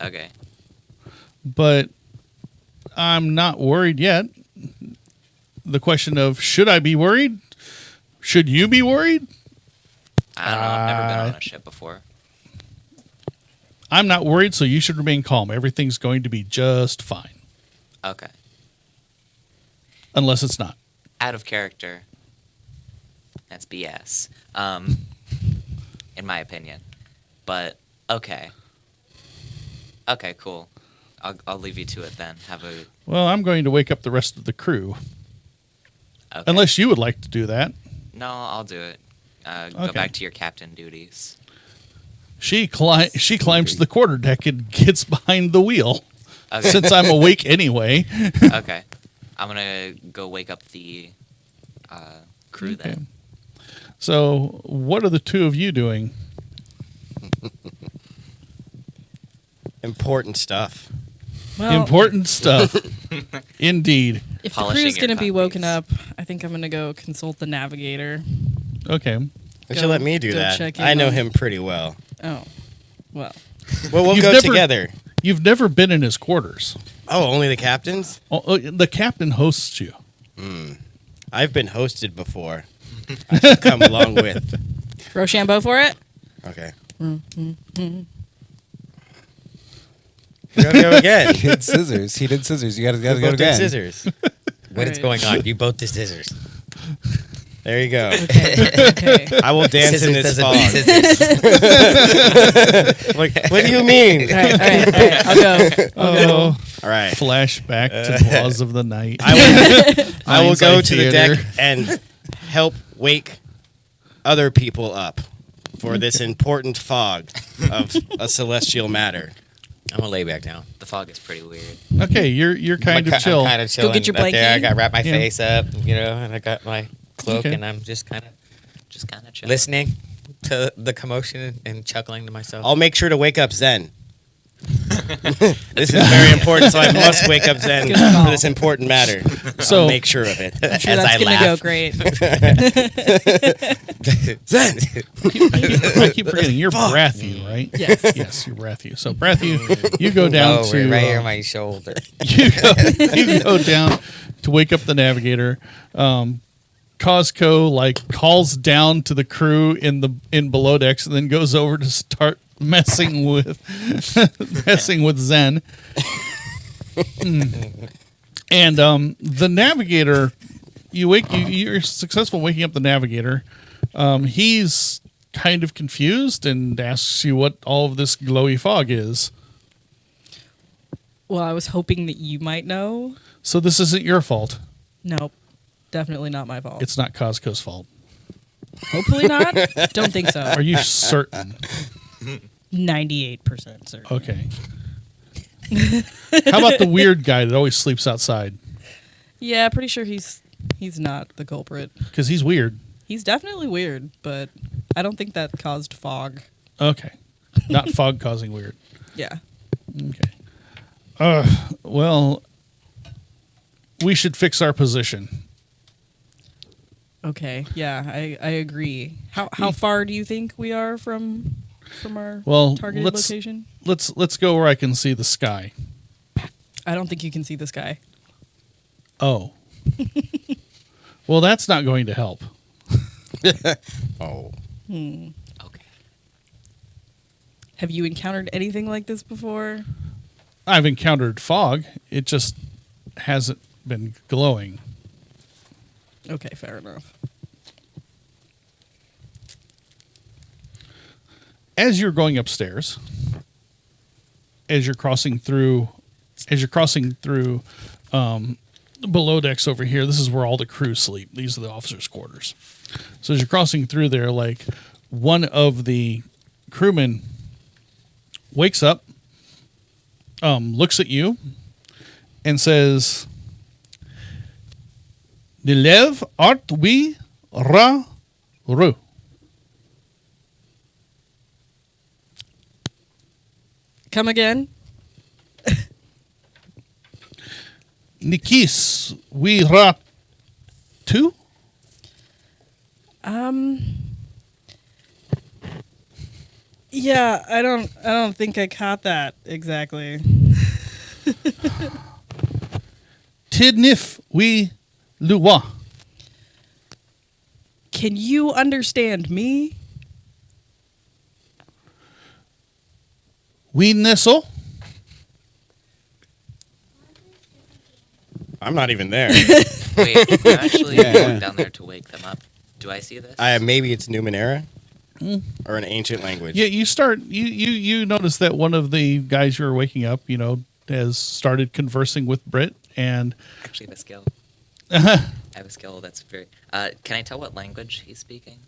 Okay. But I'm not worried yet. The question of, should I be worried? Should you be worried? I don't know. I've never been on a ship before. I'm not worried, so you should remain calm. Everything's going to be just fine. Okay. Unless it's not. Out of character. That's BS. In my opinion. But okay. Okay, cool. I'll leave you to it then. Well, I'm going to wake up the rest of the crew. Okay. Unless you would like to do that. No, I'll do it. Go Okay. back to your captain duties. She climbs to the quarterdeck and gets behind the wheel. Okay. Since I'm awake anyway. Okay. I'm going to go wake up the crew then. So, what are the two of you doing? Important stuff. Well, Important stuff. Indeed. if the Polishing crew's your going to be woken copies. up, I think I'm going to go consult the navigator. Okay. You should let me do go that. check in I know on- him pretty well. Oh, well. Well, we'll You've go never- together. You've never been in his quarters. Oh, only the captains? The captain hosts you. I've been hosted before. I should come along with. Rochambeau for it? Okay. Here we go again. He did scissors. He did scissors. You gotta We go both did again. scissors. What is Right. going on? You both did scissors. There you go. Okay. I will dance in Scissors this doesn't mean fog. scissors. Like, what do you mean? All right. I'll go. Oh, All right. flashback to Laws of the Night. I will go Hindsight to the theater. deck and help wake other people up for this important fog of a celestial matter. I'm gonna lay back down. The fog is pretty weird. Okay, you're kind of I'm chill. kind of chilling. get your up there. I blankie. got wrap my Yeah. face up, and I got my cloak, Okay. and I'm just kind of Chill. listening to the commotion and chuckling to myself. I'll make sure to wake up Zen. This is very important, so I must wake up Zen Good call. for this important matter. So- I'll make sure of it. I'm sure As that's I going to go laugh. great. Zen! I keep forgetting you're Brathu, right? Yes. Yes, you're Brathu. So Brathu, you go down oh, to right here on my shoulder. you go down to wake up the navigator. Cosco calls down to the crew in below decks and then goes over to start messing with Zen. And the navigator, you're successful waking up the navigator. He's kind of confused and asks you what all of this glowy fog is. Well, I was hoping that you might know. So this isn't your fault. Nope. Definitely not my fault. It's not Cosco's fault. Hopefully not. Don't think so. Are you certain? 98% certain. Okay. How about the weird guy that always sleeps outside? Yeah, pretty sure he's not the culprit. Because he's weird. He's definitely weird, but I don't think that caused fog. Okay. Not fog causing weird. Yeah. Okay. Well, we should fix our position. Okay. Yeah, I agree. How far do you think we are from our targeted location? Let's go where I can see the sky. I don't think you can see this guy. Oh. Well, that's not going to help. Oh. Okay. Have you encountered anything like this before? I've encountered fog. It just hasn't been glowing. Okay, fair enough. As you're going upstairs, as you're crossing through below decks over here, this is where all the crew sleep. These are the officers' quarters. So as you're crossing through there, one of the crewmen wakes up, looks at you, and says, "Nilev art we ra ru." Come again? Nikis we ra tu? Yeah, I don't think I caught that exactly. Tidnif we luwa. Can you understand me? We nestle. I'm not even there. Wait, I'm actually Yeah. going down there to wake them up. Do I see this? Maybe it's Numenera or an ancient language. Yeah, you notice that one of the guys you were waking up, has started conversing with Britt, and Actually, have a skill. I have a skill that's very. Can I tell what language he's speaking?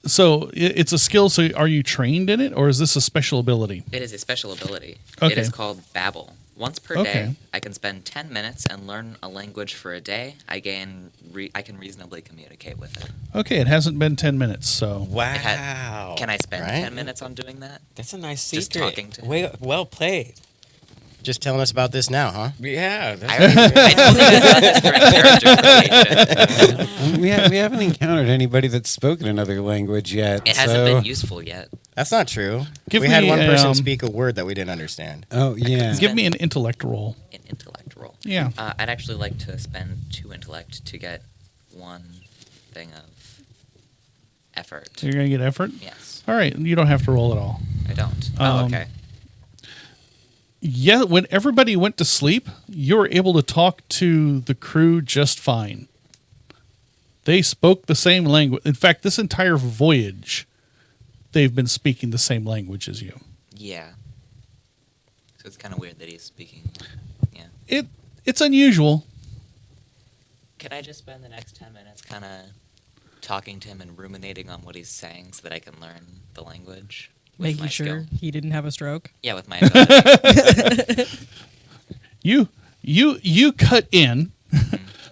so it's a skill. So are you trained in it, or is this a special ability? It is a special ability. Okay. It is called Babble. Once per Okay. day, I can spend 10 minutes and learn a language for a day. I can reasonably communicate with it. Okay, it hasn't been 10 minutes, so Wow. Can I spend Right? 10 minutes on doing that? That's a nice secret. Just talking to him. Well played. Just telling us about this now, huh? Yeah. I told you guys about this during character creation. We haven't encountered anybody that's spoken another language yet. It hasn't been useful yet. That's not true. Give we had me one a, person speak a word that we didn't understand. Oh yeah. give me an intellect roll. An intellect roll. Yeah. I'd actually like to spend 2 intellect to get 1 thing of effort. So you're going to get effort? Yes. All right, you don't have to roll at all. I don't. Um, Okay. Yeah, when everybody went to sleep, you were able to talk to the crew just fine. They spoke the same language. In fact, this entire voyage, they've been speaking the same language as you. Yeah. So it's kind of weird that he's speaking. Yeah. It's unusual. Can I just spend the next 10 minutes kind of talking to him and ruminating on what he's saying so that I can learn the language? With Making my sure skill? he didn't have a stroke. Yeah, with my ability. You cut in.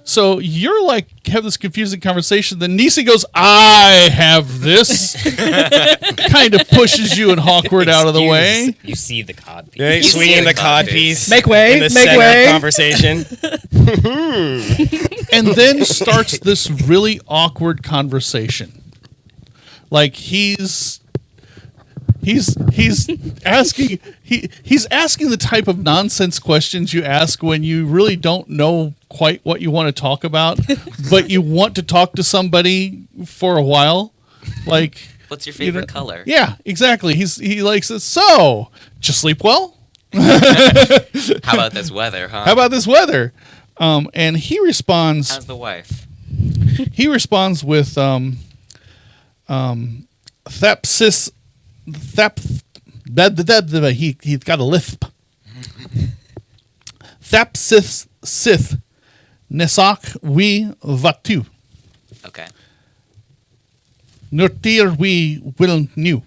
So you're like have this confusing conversation. Then Nisi goes, "I have this," kind of pushes you and Hawkward out of the way, You see the cod piece. Right? You see Swinging the the cod cod piece. Make way, In the make center way. of conversation. and then starts this really awkward conversation. Like he's asking he's asking the type of nonsense questions you ask when you really don't know quite what you want to talk about, but you want to talk to somebody for a while. Like, What's your favorite color? yeah, exactly. He likes it. So, did you sleep well? How about this weather, huh? How about this weather? And he responds. How's the wife? He responds with thapsis he's got a lisp. Thapsis sith nesak we vatu Okay. nurtir we will new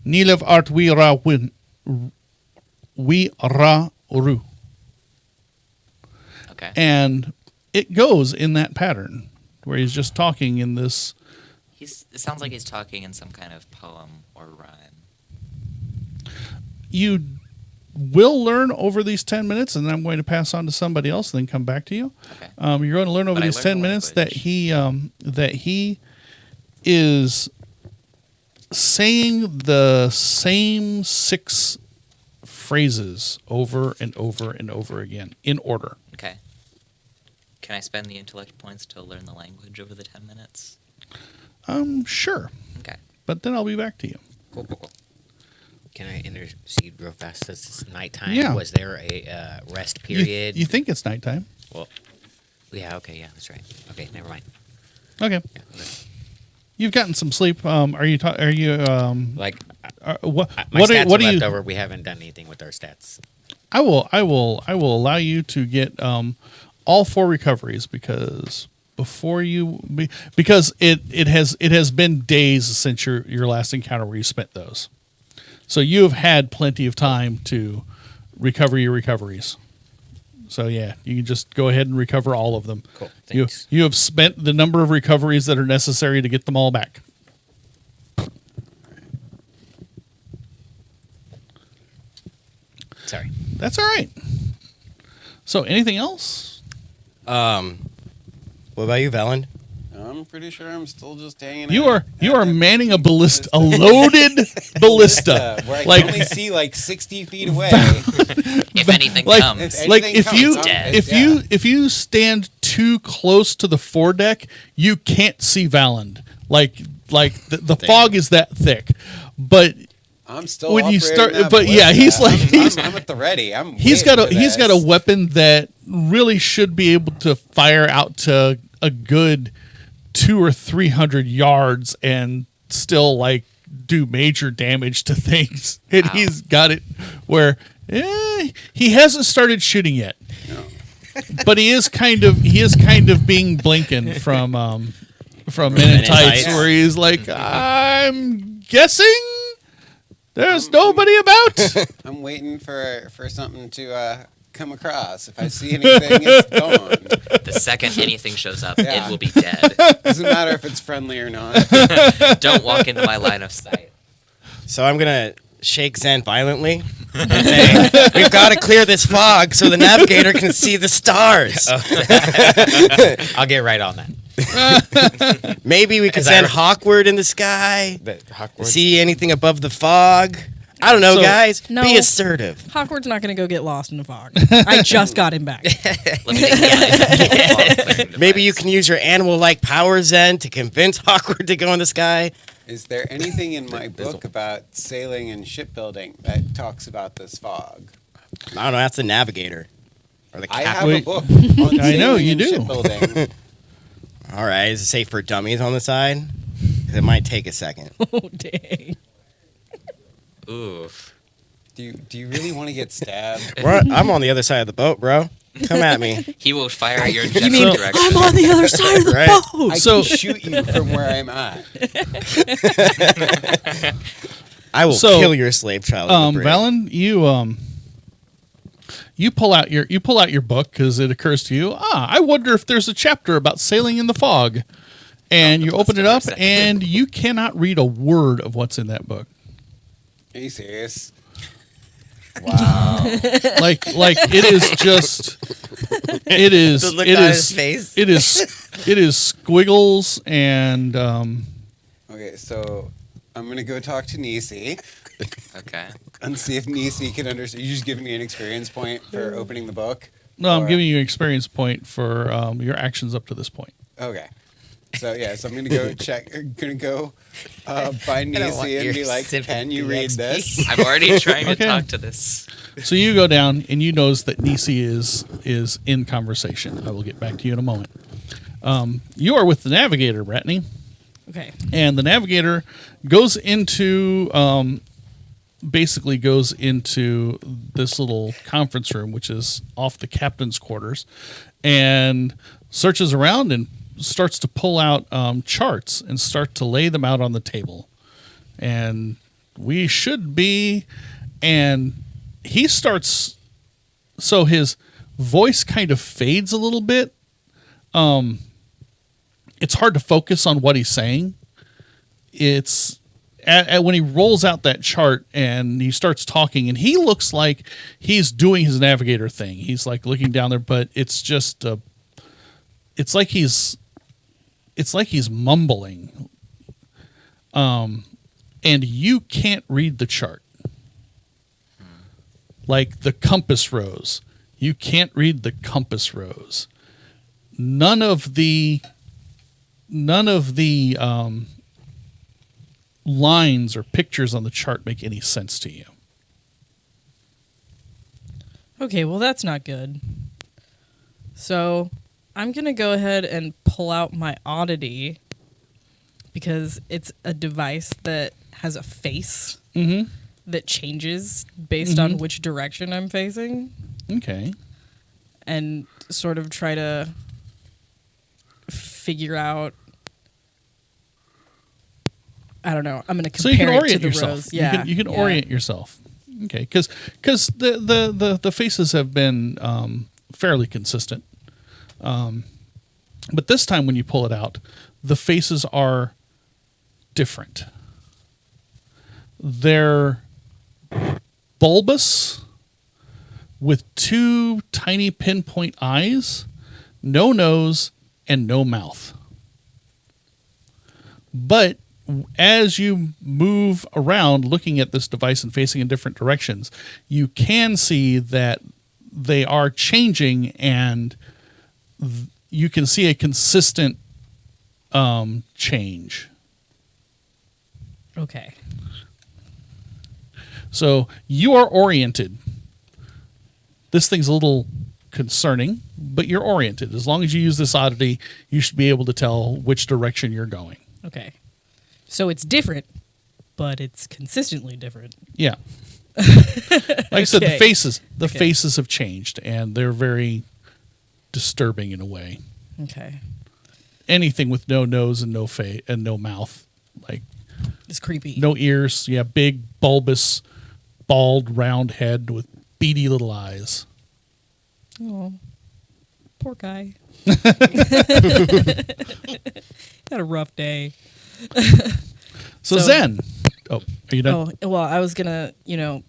nilev art we ra win we ra uru. Okay. And it goes in that pattern where he's just talking in this. It sounds like he's talking in some kind of poem or rhyme. You will learn over these 10 minutes, and then I'm going to pass on to somebody else and then come back to you. Okay. You're going to learn over But I these learned 10 the minutes language. that he is saying the same 6 phrases over and over and over again in order. Okay. Can I spend the intellect points to learn the language over the 10 minutes? Sure. Okay. But then I'll be back to you. Cool. Can I intercede real fast? Since it's nighttime. Yeah. Was there a rest You- period? You think it's nighttime? Well, yeah. Okay. Yeah, that's right. Okay, never mind. Okay. Yeah, okay. You've gotten some sleep. What Like what my what stats what are do left you over. We haven't done anything with our stats. I will allow you to get all 4 recoveries because it has been days since your last encounter where you spent those. So you have had plenty of time to recover your recoveries. So yeah, you can just go ahead and recover all of them. Cool. You Thanks. you have spent the number of recoveries that are necessary to get them all back. Sorry. That's all right. So anything else? What about you, Valen? I'm pretty sure I'm still just hanging You out. are manning a ballista, a loaded ballista. Where I Like- can only see like 60 feet away. If anything Like- comes. If Like anything comes, if you stand too close to the foredeck, you can't see Valand. Like the fog is that thick. But I'm still when you operating start- that but yeah, ballista. he's like- I'm at the ready. he's got a weapon that really should be able to fire out to a good 200 or 300 yards and still like do major damage to things. And Wow. he's got it where he hasn't started shooting yet. But he is kind of being Blinken from Men in Tights, where he's like, I'm guessing there's nobody about. I'm waiting for something to come across. If I see anything, it's gone. The second anything shows up, Yeah. it will be dead. Doesn't matter if it's friendly or not. Don't walk into my line of sight. So I'm gonna shake Zen violently and say, "We've got to clear this fog so the navigator can see the stars. I'll get right on that. Maybe we could As send I- Hawkward in the sky. The Hogwarts. See anything above the fog? I don't know, So- guys. No. Be assertive. Hawkward's not going to go get lost in the fog. I just got him back. Let me get yeah. Maybe you can use your animal-like power, Zen, to convince Hawkward to go in the sky. Is there anything in my book about sailing and shipbuilding that talks about this fog? I don't know. That's the navigator or the I captain. have Wait. a book on I know, sailing you and do. shipbuilding. All right. Is it safe for dummies on the side? 'Cause it might take a second. Oh, dang. Oof. Do you really want to get stabbed? I'm on the other side of the boat, bro. Come at me. He will fire at your You general mean- direction. I'm on the other side of the Right. boat. I So- can shoot you from where I'm at. I will So, kill your slave child. in the brig. Valen, you pull out your book because it occurs to you. I wonder if there's a chapter about sailing in the fog, and you open it up, and you cannot read a word of what's in that book. Are you serious? Like it is just it is The look it on is his face. it is squiggles and Okay, so I'm gonna go talk to Nisi Okay. and see if Nisi can understand. You just giving me an experience point for opening the book? no, I'm Or- giving you an experience point for your actions up to this point. Okay. So I'm gonna go check. Gonna go find I don't want Nisi and your be like, sympathy "Can you read XP." this?" I'm already trying to Okay. talk to this. So you go down and you notice that Nisi is in conversation. I will get back to you in a moment. You are with the navigator, Bratney, Okay. and the navigator goes into basically goes into this little conference room, which is off the captain's quarters, and searches around and starts to pull out charts and start to lay them out on the table. And we should be, and he starts, so his voice kind of fades a little bit. It's hard to focus on what he's saying. It's when he rolls out that chart and he starts talking, and he looks like he's doing his navigator thing. He's like looking down there, but it's just it's like he's mumbling. And you can't read the chart. Like the compass rose. You can't read the compass rose. None of the lines or pictures on the chart make any sense to you. Okay, well, that's not good. So I'm going to go ahead and pull out my oddity because it's a device that has a face that changes based on which direction I'm facing, Okay. and sort of try to figure out. I don't know. I'm going to compare So you can it to orient the yourself. rose. Yeah, You can yeah. orient yourself. Okay, because the faces have been fairly consistent, but this time when you pull it out, the faces are different. They're bulbous with two tiny pinpoint eyes, no nose, and no mouth. But as you move around looking at this device and facing in different directions, you can see that they are changing, and you can see a consistent change. Okay. So you are oriented. This thing's a little concerning, but you're oriented. As long as you use this oddity, you should be able to tell which direction you're going. Okay. So it's different, but it's consistently different. Yeah. Like I said, the Okay. faces have changed, and they're very disturbing in a way. Okay. Anything with no nose and no face and no mouth, like It's creepy. no ears. Yeah, big, bulbous, bald, round head with beady little eyes. Oh, poor guy. Had a rough day. So So- Zen. Oh, are you done? Oh, well, I was gonna,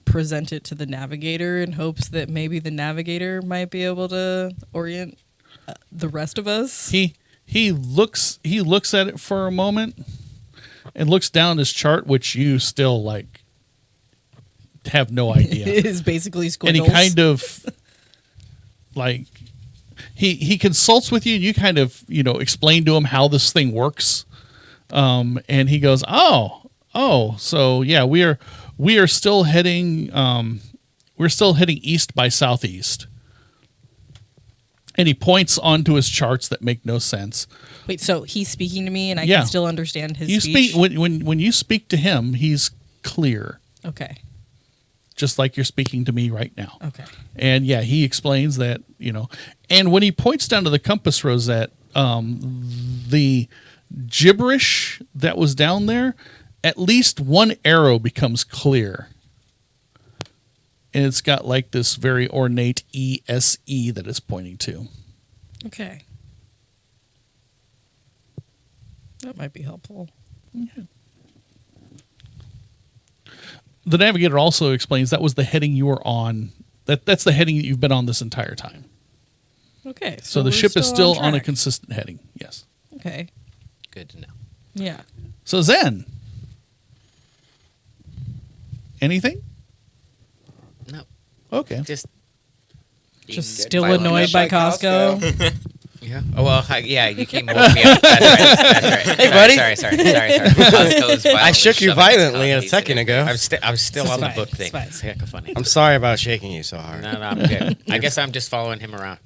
present it to the navigator in hopes that maybe the navigator might be able to orient the rest of us. He looks at it for a moment and looks down his chart, which you still like have no idea. It is basically And squiggles. he kind of like he consults with you, and you kind of explain to him how this thing works. And he goes, oh, so yeah, we are still heading east by southeast. And he points onto his charts that make no sense. Wait, so he's speaking to me, and I Yeah. can still understand his You speech? speak when you speak to him, he's clear, Okay. just like you're speaking to me right now. Okay. And yeah, he explains that, and when he points down to the compass rosette, the gibberish that was down there, at least one arrow becomes clear. And it's got like this very ornate ESE that it's pointing to. Okay. That might be helpful. The navigator also explains that was the heading you were on. That's the heading that you've been on this entire time. Okay. So the we're ship is still on a track. consistent heading. Yes. Okay. Good to know. Yeah. So Zen, anything? No, Okay. just Just Get still violent annoyed up by by Costco. yeah. Oh well, yeah. You came and woke me up. That's right. Hey, buddy. Sorry. Costco's I shook you shoving its violently a coffees second in ago. I'm still It's on the fine, book it's thing. fine. It's heck of funny. I'm sorry about shaking you so hard. No, I'm good. I guess I'm just following him around.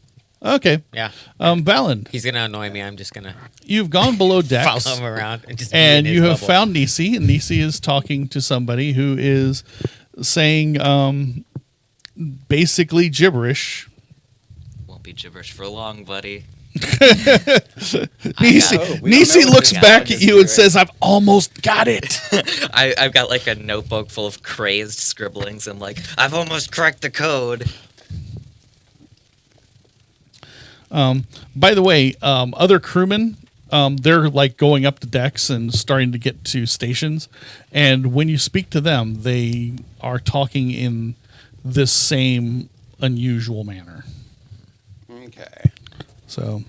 Okay. Yeah. Valen, He's gonna annoy me. I'm just gonna you've gone below decks. follow him around and just be And in his you have bubble. found Nisi, and Nisi is talking to somebody who is saying basically gibberish. Won't be gibberish for long, buddy. Nisi, Oh, we don't Nisi know what looks this back guy at is you and doing. says, "I've almost got it." I've got like a notebook full of crazed scribblings and like, I've almost cracked the code. By the way, other crewmen, they're like going up to decks and starting to get to stations. And when you speak to them, they are talking in this same unusual manner. Okay. So,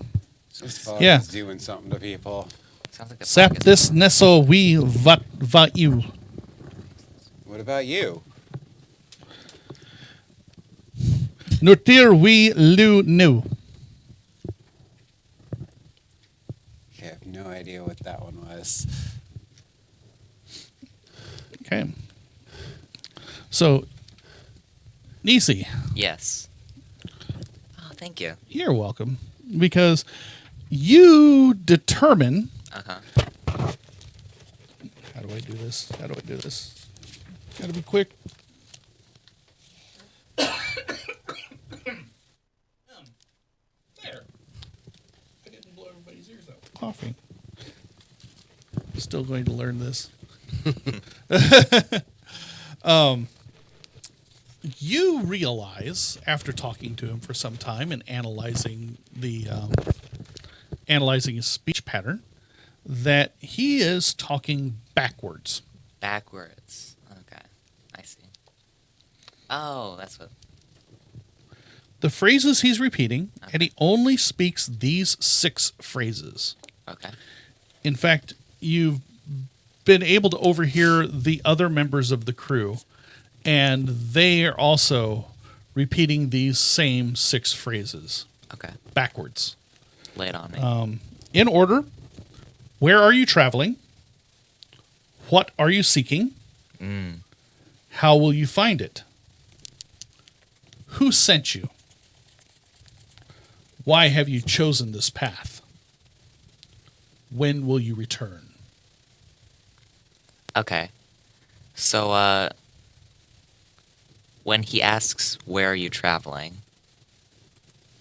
This fog Yeah. is doing something to people. Sounds like a sap pocket. this neso we va you. What about you? Nutir we lu nu. I have no idea what that one was. Okay. So, Nisi, Yes. Oh, thank you. you're welcome. Because you determine. Uh-huh. How do I do this? How do I do this? Gotta be quick. There. I didn't blow everybody's ears out. Coughing. Still going to learn this. You realize after talking to him for some time and analyzing his speech pattern that he is talking backwards. Backwards. Okay. I see. Oh, that's what. The phrases he's repeating, and he only speaks these 6 phrases. Okay. In fact, you've been able to overhear the other members of the crew, and they are also repeating these same 6 phrases Okay. backwards. Lay it on me. In order: where are you traveling? What are you seeking? How will you find it? Who sent you? Why have you chosen this path? When will you return? Okay. So, when he asks, where are you traveling?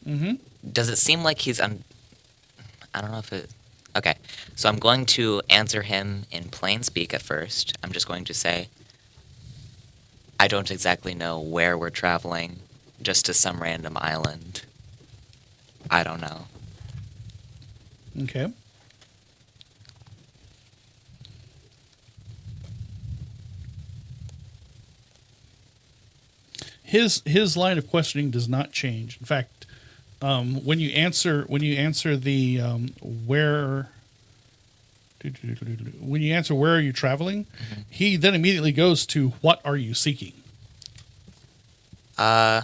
Does it seem like he's I don't know if it... Okay. So I'm going to answer him in plain speak at first. I'm just going to say, I don't exactly know where we're traveling, just to some random island. I don't know. Okay. His line of questioning does not change. In fact, when you answer the where are you traveling, he then immediately goes to what are you seeking. I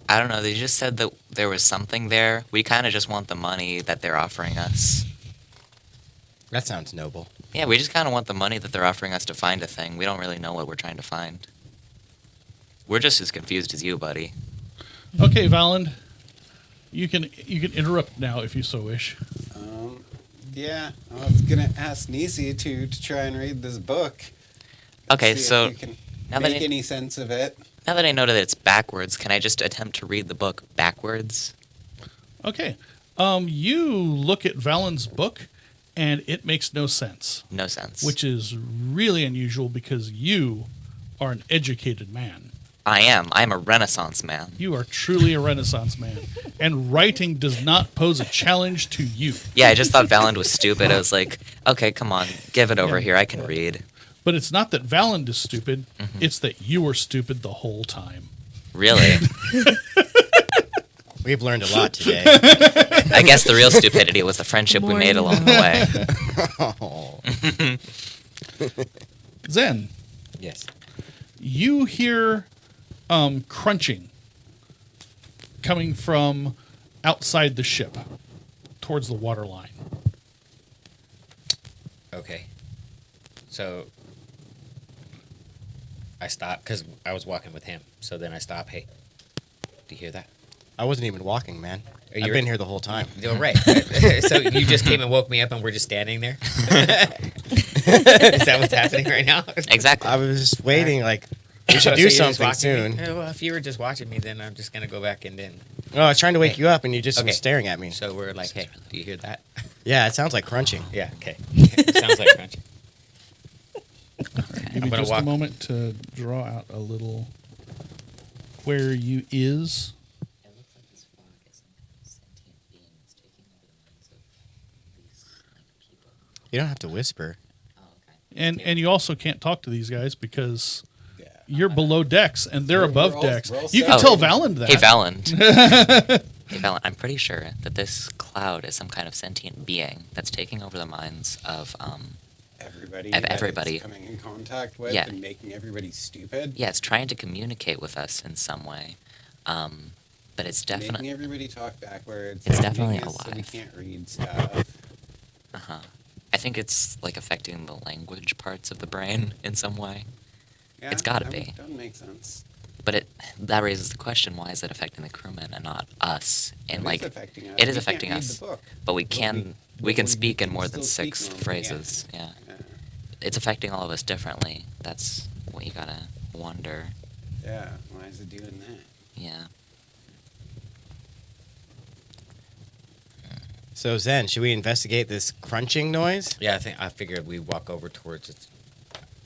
don't know. They just said that there was something there. We kind of just want the money that they're offering us. That sounds noble. Yeah, we just kind of want the money that they're offering us to find a thing. We don't really know what we're trying to find. We're just as confused as you, buddy. Okay, Valand, you can interrupt now if you so wish. Yeah, I was gonna ask Nisi to try and read this book. Okay, See if so you can now that make any sense of it. now that I know that it's backwards, can I just attempt to read the book backwards? Okay, you look at Valand's book, and it makes no sense. No sense. Which is really unusual because you are an educated man. I am. I'm a Renaissance man. You are truly a Renaissance man. And writing does not pose a challenge to you. Yeah, I just thought Valand was stupid. I was like, okay, come on, give it over Yeah. here. I can read. But it's not that Valand is stupid, it's that you were stupid the whole time. Really? We've learned a lot today. I guess the real stupidity was the friendship we More made you along know. the way. Oh. Zen, Yes. you hear crunching coming from outside the ship towards the water line. Okay. So I stopped because I was walking with him. So then I stop. Hey, do you hear that? I wasn't even walking, man. I've You're- been here the whole time. You're right. So you just came and woke me up and we're just standing there? Is that what's happening right now? Exactly. I was just waiting, like, we should So do you're just something watching me? soon. Well, if you were just watching me, then I'm just going to go back and then. Oh, I was trying to wake you up, and you just Okay. were staring at me. So we're like, hey, do you hear that? Yeah, it sounds like crunching. Yeah, okay. It sounds like crunching. Give me gonna just a walk- moment to draw out a little where you is. It looks like this fog is some kind of sentient being that's taking over the minds of these people. You don't have to whisper. Oh, okay. And you also can't talk to these guys because Yeah. you're below decks and they're We're above all- decks. we're all You can separate. tell Valand that. Hey, Valand. Hey, Valand, I'm pretty sure that this cloud is some kind of sentient being that's taking over the minds of, Everybody. Of that it's everybody. coming in contact with Yeah. and making everybody stupid. yeah, it's trying to communicate with us in some way. But it's Making definitely, everybody talk backwards. It's and definitely making us so we alive. can't read stuff. I think it's like affecting the language parts of the brain in some way. Yeah, It's gotta that be. Doesn't make sense. But that raises the question: why is it affecting the crewmen and not us? And It like, is affecting us. it is We affecting can't read us, the book. but we But can but speak in can more than still speak 6 normally, phrases. Yeah. Yeah. It's affecting all of us differently. That's what you gotta wonder. Yeah. Why is it doing that? Yeah. So, Zen, should we investigate this crunching noise? Yeah, I figured we walk over towards it.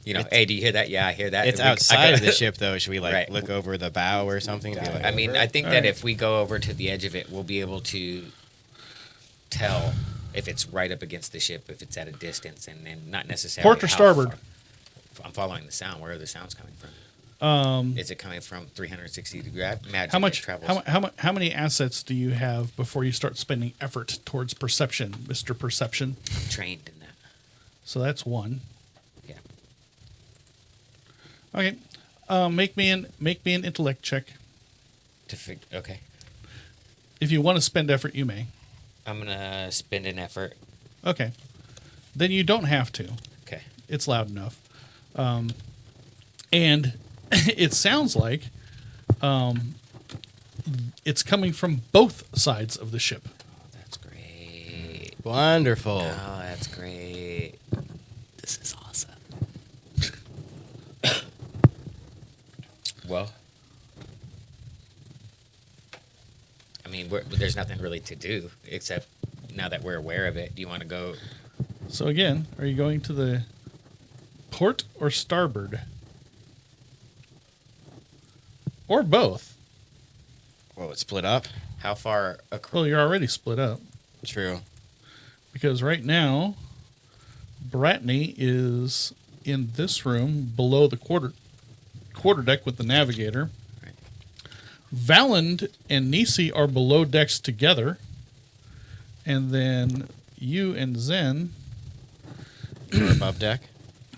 You know, It's- hey, do you hear that? Yeah, I hear that. It's And we- I outside go- of the ship, though. Should we, like, Right. look over the bow or something? And be like, I mean, I think All that right. if we go over to the edge of it, we'll be able to tell if it's right up against the ship, if it's at a distance, and then not necessarily. Port or how starboard? far. I'm following the sound. Where are the sounds coming from? Is it coming from 360 degree? I imagine How much? it travels. How many assets do you have before you start spending effort towards perception, Mr. Perception? I'm trained in that. So that's 1. Yeah. Okay. Make me an intellect check. Okay. If you want to spend effort, you may. I'm gonna spend an effort. Okay. Then you don't have to. Okay. It's loud enough. And it sounds like it's coming from both sides of the ship. That's great. Wonderful. Oh, that's great. This is awesome. Well, I mean, there's nothing really to do except now that we're aware of it. Do you want to go? So again, are you going to the port or starboard? Or both? Whoa, it's split up? How far across? Well, you're already split up. True. Because right now, Bratney is in this room below the quarter deck with the navigator. Right. Valand and Nisi are below decks together. And then you and Zen You're above deck.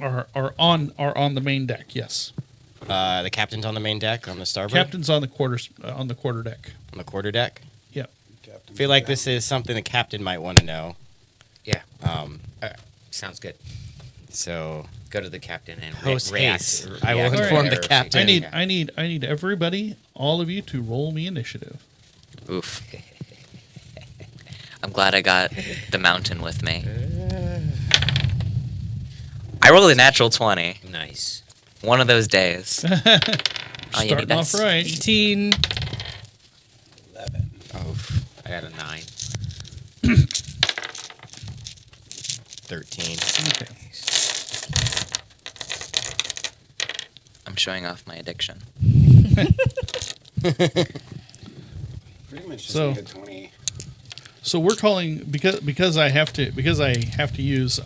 are on the main deck, yes. The captain's on the main deck on the starboard. Captain's on the quarter deck. On the quarter deck. Yep. I feel like this is something the captain might want to know. Yeah. Sounds good. So Go to the captain and Post react. haste. I will react inform to the her. captain. I need everybody, all of you, to roll me initiative. Oof. I'm glad I got the mountain with me. I rolled a natural 20. Nice. One of those days. Oh, you Starting need off dice. right. 18. 11. Oh, I got a 9. 13. Okay. I'm showing off my addiction. Pretty much just So- need a 20. So we're calling because I have to use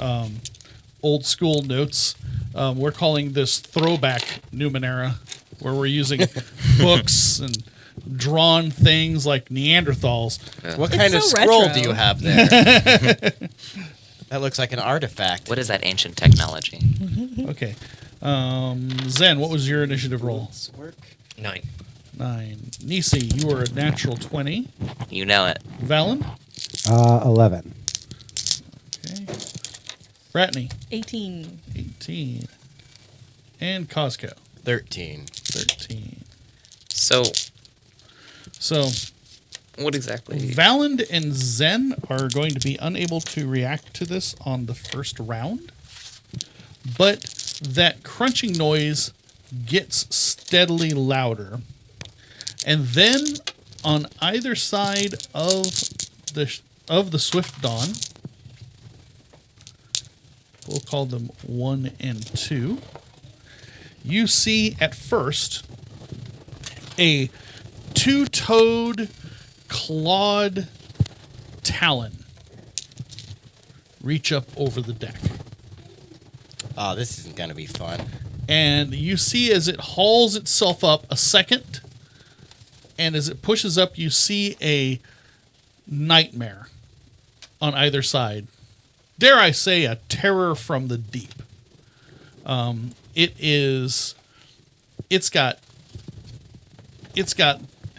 old school notes. We're calling this throwback Numenera, where we're using books and drawn things like Neanderthals. What It's kind of so scroll retro. do you have there? That looks like an artifact. What is that ancient technology? Okay, Zen, what was your initiative roll? Let's work. 9. 9. Nisi, you were a natural 20. You know it. Valen, 11. okay. Bratney, 18. 18, and Cosco, 13. 13. So, So what exactly? Valand and Zen are going to be unable to react to this on the first round, but that crunching noise gets steadily louder. And then on either side of the Swift Dawn, we'll call them 1 and 2, you see at first a two-toed clawed talon reach up over the deck. Oh, this isn't going to be fun. And you see as it hauls itself up a second, and as it pushes up, you see a nightmare on either side. Dare I say, a terror from the deep. It's got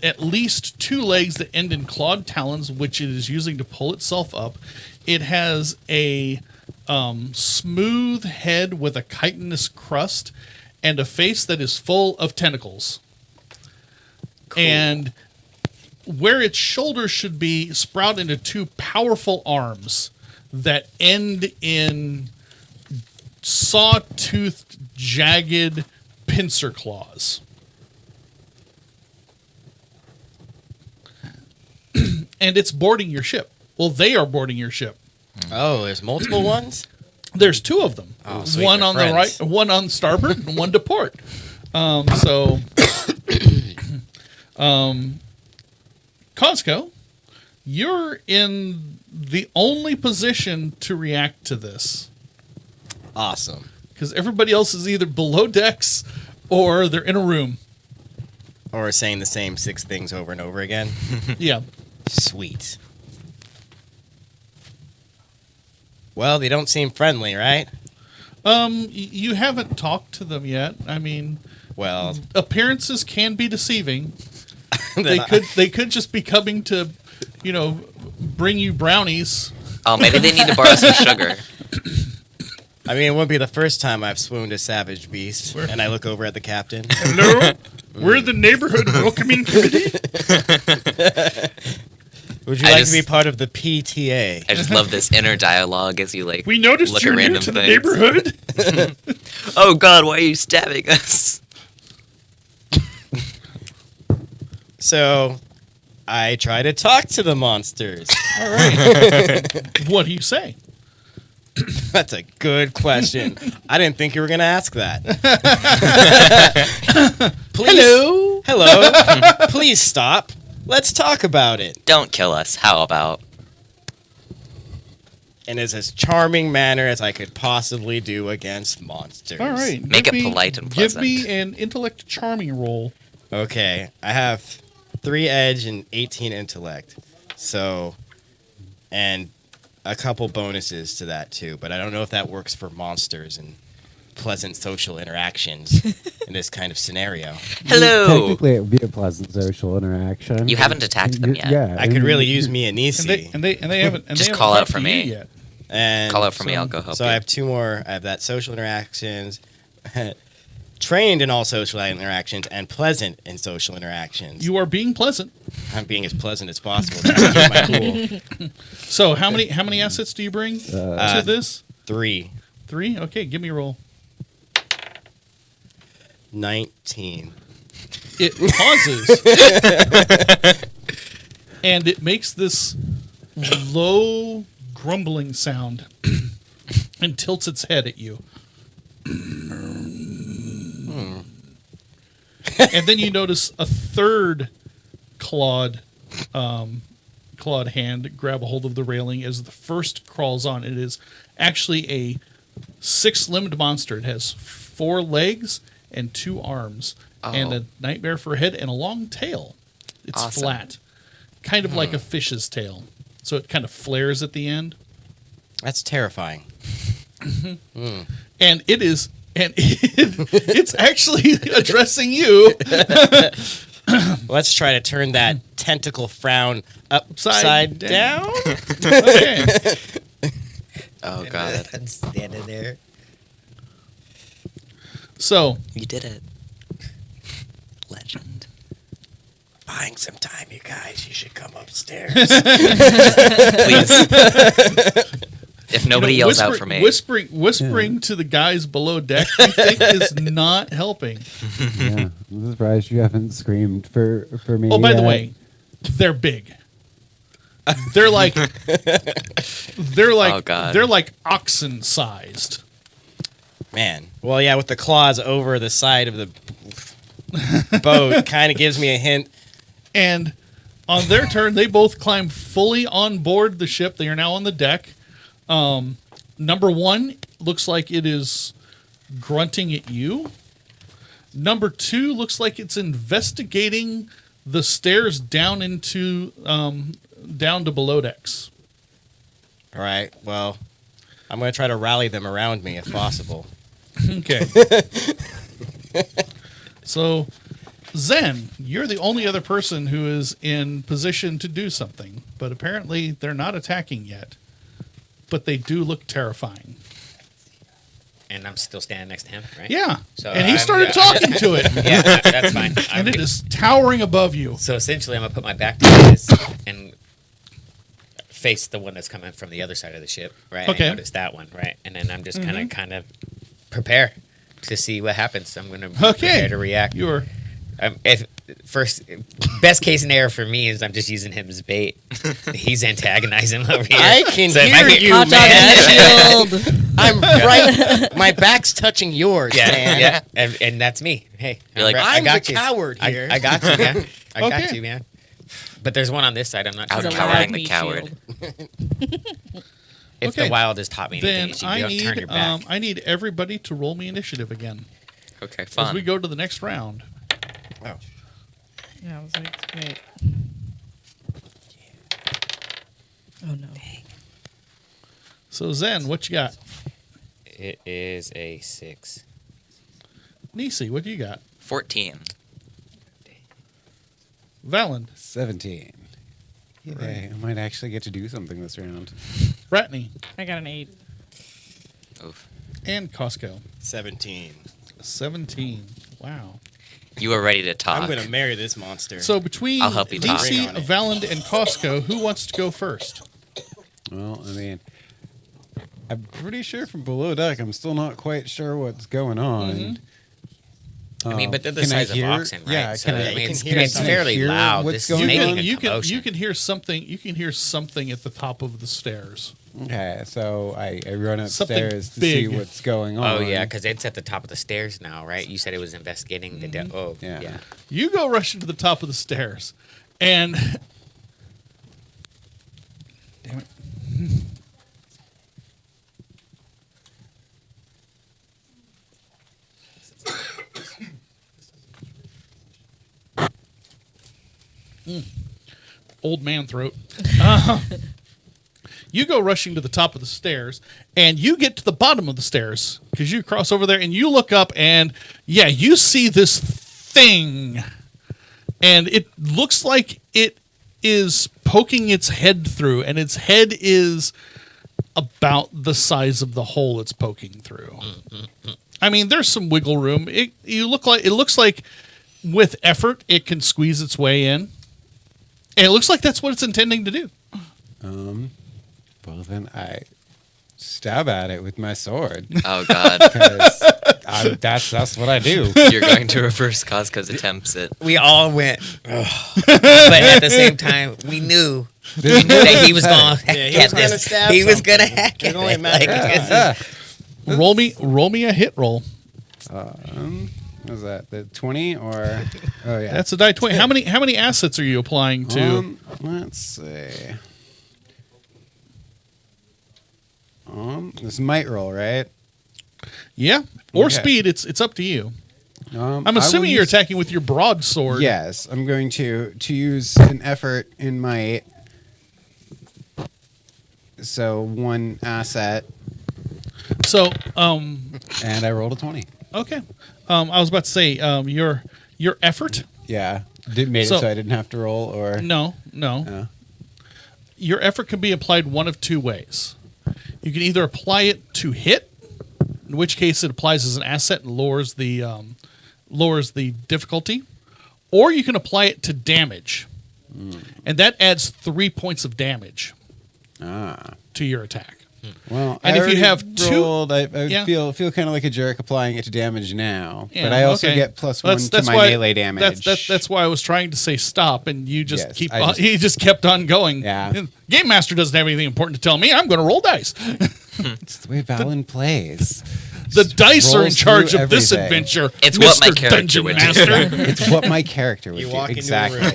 at least 2 legs that end in clawed talons, which it is using to pull itself up. It has a smooth head with a chitinous crust and a face that is full of tentacles. Cool. And where its shoulders should be sprout into 2 powerful arms that end in saw-toothed, jagged pincer claws. And it's boarding your ship. Well, they are boarding your ship. Oh, there's multiple ones? There's 2 of them. Oh, sweet, One they're on friends. the right, one on starboard, and one to port. Cosco, you're in the only position to react to this. Awesome. Because everybody else is either below decks or they're in a room. Or saying the same 6 things over and over again. Yeah. Sweet. Well, they don't seem friendly, right? You haven't talked to them yet. I mean, Well, appearances can be deceiving. then They could just be coming to, bring you brownies. Oh, maybe they need to borrow some sugar. I mean, it wouldn't be the first time I've swooned a savage beast. And I look over at the captain. Hello, we're the neighborhood welcoming committee. Would you I like just- to be part of the PTA? I just love this inner dialogue as you like. We noticed look you're at new random to the things. neighborhood. Oh God, why are you stabbing us? So, I try to talk to the monsters. All right. What do you say? That's a good question. I didn't think you were going to ask that. Please, Hello. Please stop. Let's talk about it. Don't kill us. How about? In as charming manner as I could possibly do against monsters. All right. Make give it me- polite and Give pleasant. me an intellect charming roll. Okay, I have 3 edge and 18 intellect. So, and a couple bonuses to that too, but I don't know if that works for monsters and pleasant social interactions in this kind of scenario. Hello. Technically, it would be a pleasant social interaction. You haven't attacked them yet. Yeah, I could really use me a Nisi. And they haven't. And Just they haven't call out talked for to me. you yet. And Call out for me. I'll go help so you. I have 2 more. I have that social interactions, trained in all social interactions, and pleasant in social interactions. You are being pleasant. I'm being as pleasant as possible. Trying to keep my cool. So how many assets do you bring to this? 3, 3. Okay, give me a roll. 19. It pauses, and it makes this low grumbling sound and tilts its head at you. And then you notice a third clawed hand grab a hold of the railing as the first crawls on. It is actually a 6-limbed monster. It has 4 legs and 2 arms and a nightmare for a head and a long tail. It's Awesome. flat, kind of like a fish's tail. So it kind of flares at the end. That's terrifying. And it is, and it's actually addressing you. Let's try to turn that tentacle frown upside down. Okay. Oh God, I'm standing there. So you did it. Legend. Buying some time, you guys. You should come upstairs. Please. If nobody yells out for me. Whispering to the guys below deck, I think is not helping. Yeah, I'm surprised you haven't screamed for me. Oh, by the yet. way, they're big. They're like Oh, God. they're like oxen sized. Man. Well, yeah, with the claws over the side of the boat, kind of gives me a hint. And on their turn, they both climb fully on board the ship. They are now on the deck. Number 1 looks like it is grunting at you. Number 2 looks like it's investigating the stairs down into down to below decks. All right. Well, I'm going to try to rally them around me if possible. Okay. So, Zen, you're the only other person who is in position to do something, but apparently they're not attacking yet. But they do look terrifying. And I'm still standing next to him, right? Yeah. So And he I'm- started talking to it. Yeah, that's fine. And it is towering above you. So essentially, I'm gonna put my back to this and face the one that's coming from the other side of the ship, right? Okay. I noticed that one, right? And then I'm just gonna kind of prepare to see what happens. I'm gonna be Okay. prepared to react. You're If first, best case scenario for me is I'm just using him as bait. He's antagonizing him over here. I can if I hear get- you, Hot dog man. and shield. I'm right. My back's touching yours, Yeah, man. yeah, and that's me. Hey, You're like, I'm got the you. coward here. I got you, man. I got Okay. you, man. But there's one on this side. I'm not Out sure. It's a cowering loud the me coward. shield. If Okay. the wild has taught me then anything, you don't turn your back. I need everybody to roll me initiative again Okay, as fun. we go to the next round. Yeah, I was like, wait. Oh no. So Zen, what you got? It is a 6. Nisi, what do you got? 14. Valand, 17. Yay, I might actually get to do something this round. Bratney, I got an 8. Oof. and Costco. 17. 17. Wow. You are ready to talk. I'm going to marry this monster. So between I'll help you talk. Nisi, Bring on it. Valand, and Costco, who wants to go first? Well, I mean, I'm pretty sure from below deck, I'm still not quite sure what's going on. I mean, but they're the Can I size hear- of oxen, right? yeah, so, can I- I mean, you it's, can hear it's something. fairly Hear loud. what's This is going making on? a You can commotion. hear something. You can hear something at the top of the stairs. Okay, so I run Something upstairs to big. see what's going on. Oh, yeah, because it's at the top of the stairs now, right? You said it was investigating the... Oh, Yeah. yeah. You go rushing to the top of the stairs, and damn it. Old man throat. You go rushing to the top of the stairs, and you get to the bottom of the stairs because you cross over there, and you look up, and yeah, you see this thing, and it looks like it is poking its head through, and its head is about the size of the hole it's poking through. I mean, there's some wiggle room. It looks like with effort it can squeeze its way in, and it looks like that's what it's intending to do. Well, then I stab at it with my sword. Oh, God. Because that's what I do. You're going to reverse Costco's attempts at... We all went, "Ugh." But at the same time, we knew that he was going to Yeah, he hack was gonna this. stab He was going to something. hack It it. only matters. Like, Roll me a hit roll. What was that? The 20 or? Oh yeah. That's a die 20. How many assets are you applying to? Let's see. This might roll, right? Yeah, or Okay. speed. It's up to you. I I'm will assuming you're use- attacking with your broadsword. Yes, I'm going to use an effort in my. So one asset, So, and I rolled a 20. okay. I was about to say your effort. Yeah, made it So- so I didn't have to roll, or No. Your effort can be applied one of two ways. You can either apply it to hit, in which case it applies as an asset and lowers the difficulty, or you can apply it to damage, and that adds 3 points of damage to your attack. Well, And I if you already have two- rolled, I Yeah. feel kind of like a jerk applying it to damage now, Yeah, but I also okay. get +1 to my why- melee damage. That's why I was trying to say stop, and you just Yes, keep. I On, just- he just kept on going. Yeah. Game Master doesn't have anything important to tell me. I'm going to roll dice. It's the way Valen plays. The dice are in rolls charge through of this everything. adventure. It's Mr. what my character Dungeon would do. Master. It's what my character would You do. walk into a Exactly. room.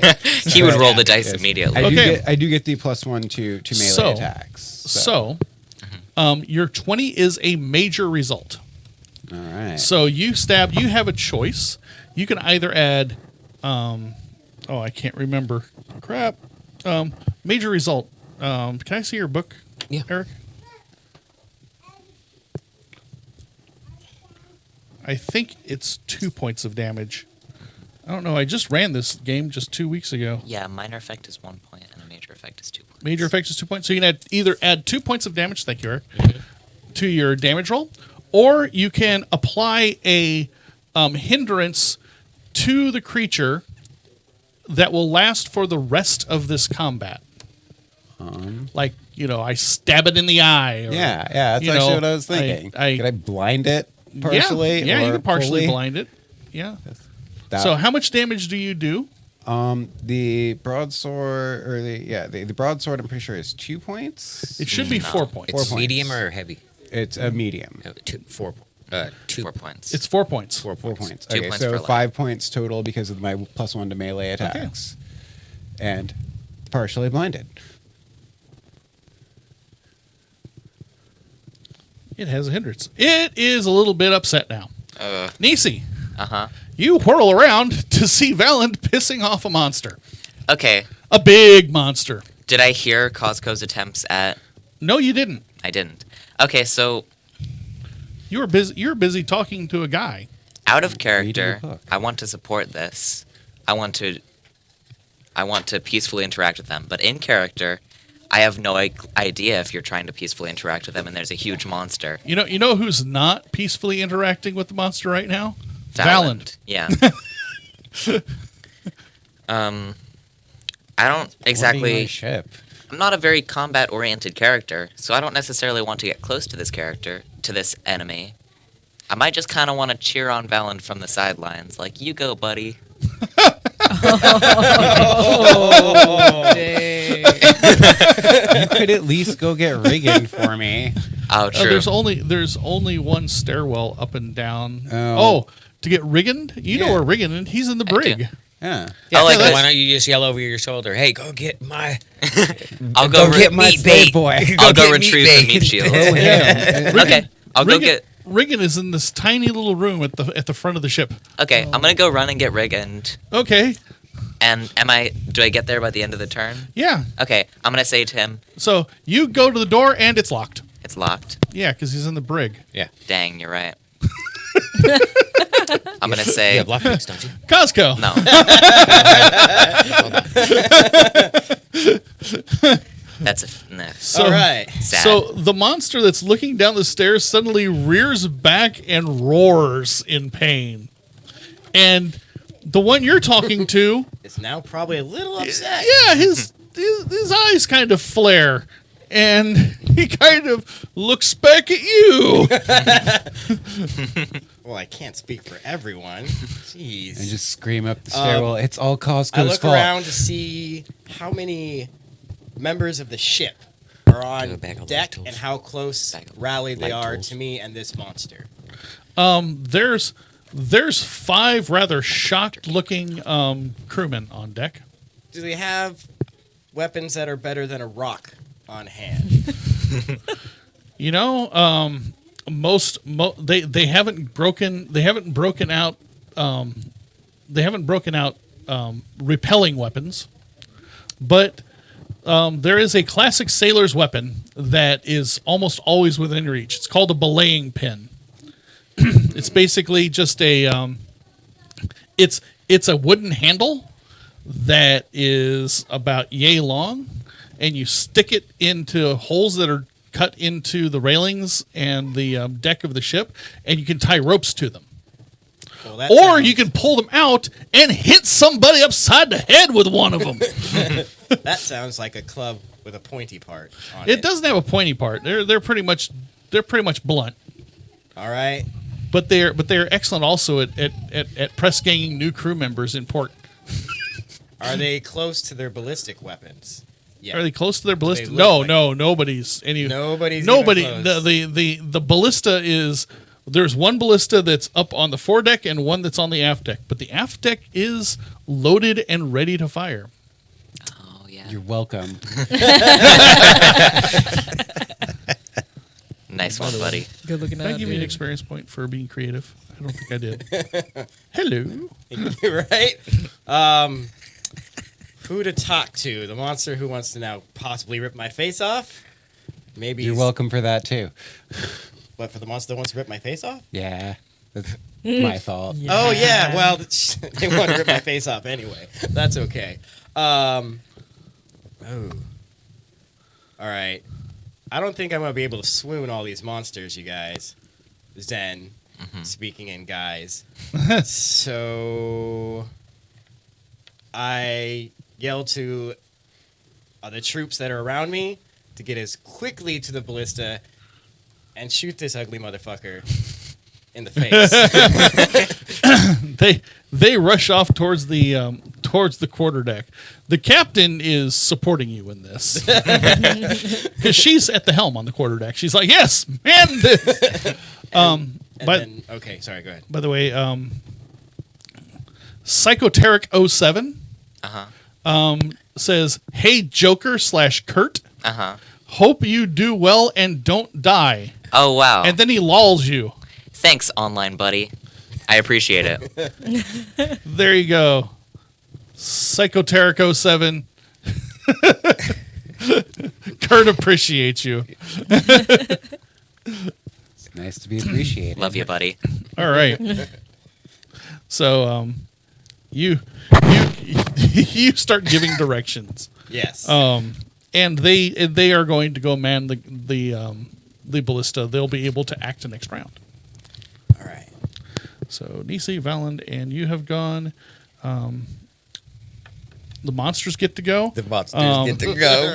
He would roll the dice Yes. immediately. Okay. I do get the +1 to melee So- attacks. So, your 20 is a major result. All right. So you stab. You have a choice. You can either add. I can't remember. Crap. Major result. Can I see your book, Yeah. Eric? I think it's 2 points of damage. I don't know. I just ran this game just 2 weeks ago. Yeah, minor effect is 1 point, and a major effect is 2 points. Major effect is 2 points. So you can either add 2 points of damage, thank you, Eric, to your damage roll, or you can apply a hindrance to the creature that will last for the rest of this combat. Like, I stab it in the eye. Or, yeah, that's you actually know, what I was thinking. I- Could I blind it partially? Yeah, you or can partially fully? blind it. Yeah. That- So how much damage do you do? the broadsword, or the broadsword, I'm pretty sure is 2 points. It should be No. 4 points. 4 it's points. medium or heavy? It's a medium. 2 4 points. It's 4 points. 4 4 points. points. 2 Okay, points so per leg. 5 points total because of my +1 to melee attacks, and partially blinded. It has a hindrance. It is a little bit upset now. Nisi, Uh-huh. you whirl around to see Valand pissing off a monster. Okay. A big monster. Did I hear Costco's attempts at... No, you didn't. I didn't. Okay, so You're busy talking to a guy. out of character, Reading a book. I want to support this. I want to peacefully interact with them. But in character, I have no idea if you're trying to peacefully interact with them and there's a huge monster. You know who's not peacefully interacting with the monster right now? Valand. Yeah. I don't Boarding my exactly. ship. I'm not a very combat oriented character, so I don't necessarily want to get close to this enemy. I might just kind of want to cheer on Valand from the sidelines, like, you go, buddy. Dang. You could at least go get Riggin for me. Oh, true. There's only one stairwell up and down. Oh. To get Riggin? You know Yeah. where Riggin is. He's in the I do. brig. Yeah. Yeah, like so this. why don't you just yell over your shoulder, "Hey, go get my, I'll go go, get my meat slave bait. boy. I'll go get retrieve meat the meat bait." shield. Oh, yeah. Okay, I'll go get. Riggin is in this tiny little room at the front of the ship. Okay, I'm gonna go run and get Riggin. Okay. And do I get there by the end of the turn? Yeah. Okay, I'm gonna say to him, So you go to the door and it's locked. it's locked. Yeah, because he's in the brig. Dang, you're right. I'm gonna say You have lockpicks, don't you? Costco. no. Nah. So, All right. Sad. So the monster that's looking down the stairs suddenly rears back and roars in pain. And the one you're talking to, It's now probably a little upset. yeah, his eyes kind of flare. And he kind of looks back at you. Well, I can't speak for everyone. Jeez. And just scream up the stairwell. It's all I Costco's look fault. around to see how many members of the ship are Do a on bag of deck lentils. and how close Bag of rallied they are lentils. to me and this monster. There's 5 rather shocked looking crewmen on deck. Do they have weapons that are better than a rock on hand? You know, they haven't broken out repelling weapons, but there is a classic sailor's weapon that is almost always within reach. It's called a belaying pin. It's basically just it's a wooden handle that is about yay long, and you stick it into holes that are cut into the railings and the deck of the ship, and you can tie ropes to them. Well, that Or sounds- you can pull them out and hit somebody upside the head with one of them. That sounds like a club with a pointy part on it. It doesn't have a pointy part. They're pretty much blunt, All right. but they're excellent also at press ganging new crew members in port. Are they close to their ballistic weapons? Yeah. Are they close to their ballista? look No, like- nobody's any. Nobody's Nobody. even close. The ballista is. There's one ballista that's up on the foredeck and one that's on the aft deck. But the aft deck is loaded and ready to fire. Oh yeah. You're welcome. Nice one, buddy. Good looking Did I out, give you an dude. experience point for being creative? I don't think I did. Hello. right? Who to talk to? The monster who wants to now possibly rip my face off? Maybe. You're welcome for that too. But for the monster that wants to rip my face off? Yeah. That's my fault. Oh yeah. Well, they want to rip my face off anyway. That's okay. Oh. All right. I don't think I'm gonna be able to swoon all these monsters, you guys. Zen, speaking in guys. So I yell to the troops that are around me to get as quickly to the ballista and shoot this ugly motherfucker in the face. They rush off towards the quarterdeck. The captain is supporting you in this because she's at the helm on the quarterdeck. She's like, "Yes, man." And But then, okay, sorry, go ahead. by the way, Psychoteric 07 says, "Hey Joker / Kurt, hope you do well and don't die." Oh wow. And then he lulls you. Thanks, online buddy. I appreciate it. There you go. Psychoteric 07. Kurt appreciates you. nice to be appreciated. Love you, buddy. All right. So you you start giving directions. Yes. And they are going to go man the ballista. They'll be able to act next round. All right. So Nisi, Valand, and you have gone. The monsters get to go. The monsters get to go. go.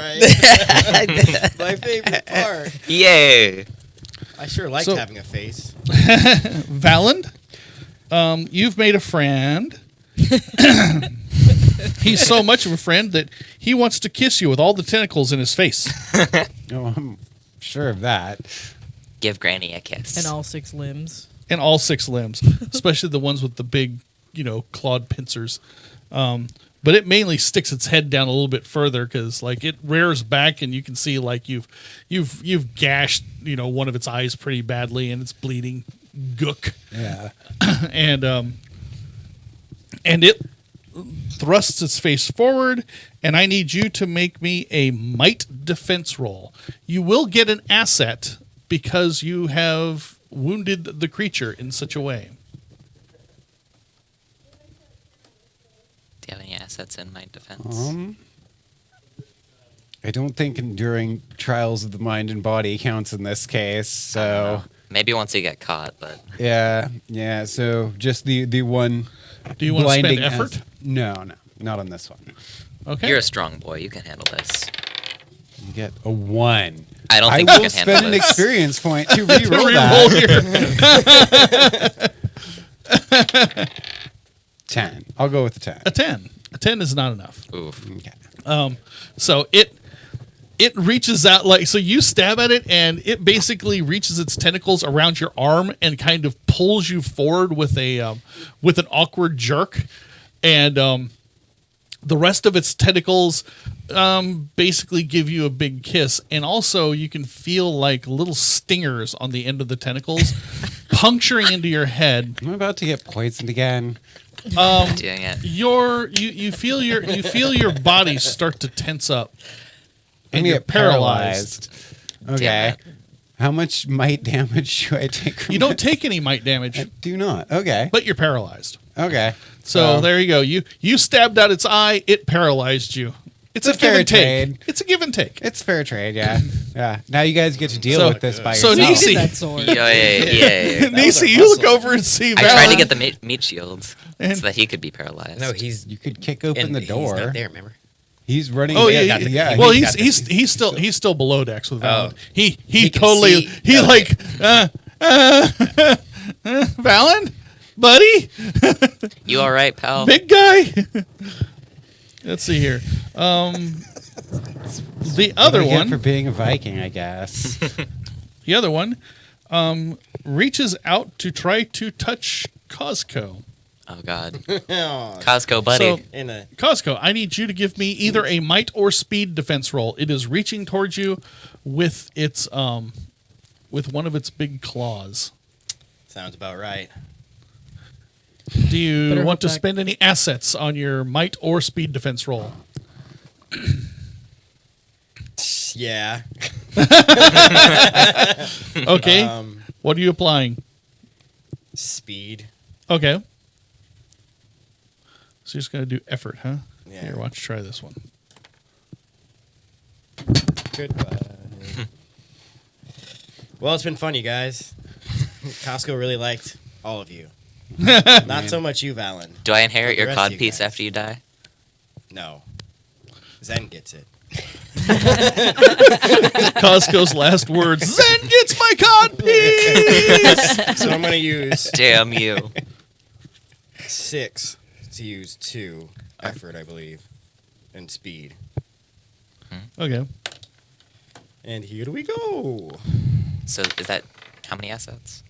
My favorite part. Yay! I sure liked So- having a face. Valand, you've made a friend. He's so much of a friend that he wants to kiss you with all the tentacles in his face. Oh, I'm sure of that. Give Granny a kiss. And all 6 limbs. And all 6 limbs, especially the ones with the big, clawed pincers. But it mainly sticks its head down a little bit further because, like, it rears back and you can see, like, you've gashed, one of its eyes pretty badly and it's bleeding gook. Yeah. And it thrusts its face forward, and I need you to make me a might defense roll. You will get an asset because you have wounded the creature in such a way. Do you have any assets in my defense? I don't think enduring trials of the mind and body counts in this case. I don't So know. Maybe once you get caught, but yeah. So just the one. Do you want to spend blinding effort? No, not on this one. Okay. you're a strong boy. You can handle this. You get a 1. I don't I think you will can spend handle an this. experience point to reroll Reroll that. here. 10. I'll go with the 10. A 10. A 10 is not enough. Oof. Okay. So it reaches out so you stab at it and it basically reaches its tentacles around your arm and kind of pulls you forward with an awkward jerk, and the rest of its tentacles basically give you a big kiss, and also you can feel like little stingers on the end of the tentacles puncturing into your head. I'm about to get poisoned again. Doing it. You feel your body start to tense up. And I you're get paralyzed. Okay. Damn it. How much might damage do I take from You don't it? take any might damage, I do not. Okay. but you're paralyzed. Okay. So there you go. You stabbed out its eye. It paralyzed you. It's a It's a give fair and take. trade. It's a give and take. It's fair trade, yeah. Yeah. Now you guys get to deal So- with this by so yourself. Nisi- That sword. Yeah. Nisi, you look over and see I tried to Valen. get the meat shield And- so that he could be paralyzed. No, he's You could kick open the door. He's not there. Remember? He's running. Oh yeah, yeah. yeah. Well, got the- he's still below decks with Valen. Oh. He can totally see. he Okay. like Valen, buddy, You all right, pal? big guy. Let's see here. The other What do I get one. for being a Viking, I guess. The other one reaches out to try to touch Cosco. Oh God, Oh, Costco, buddy. So, in a Cosco, I need you to give me either a might or speed defense roll. It is reaching towards you with its with one of its big claws. sounds about right. Do you Better want to hope back. spend any assets on your might or speed defense roll? Yeah. Okay. What are you applying? Speed. Okay. So you're just going to do effort, huh? Yeah. Here, watch try this one. Goodbye. Well, it's been fun, you guys. Costco really liked all of you. Not so much you, Valen. Do I inherit The your rest cod of you piece guys. after you die? No. Zen gets it. Costco's last words. Zen gets my cod piece. So I'm going to use Damn you. 6 to use 2 effort, I believe, and speed. Okay. And here we go. So is that how many assets?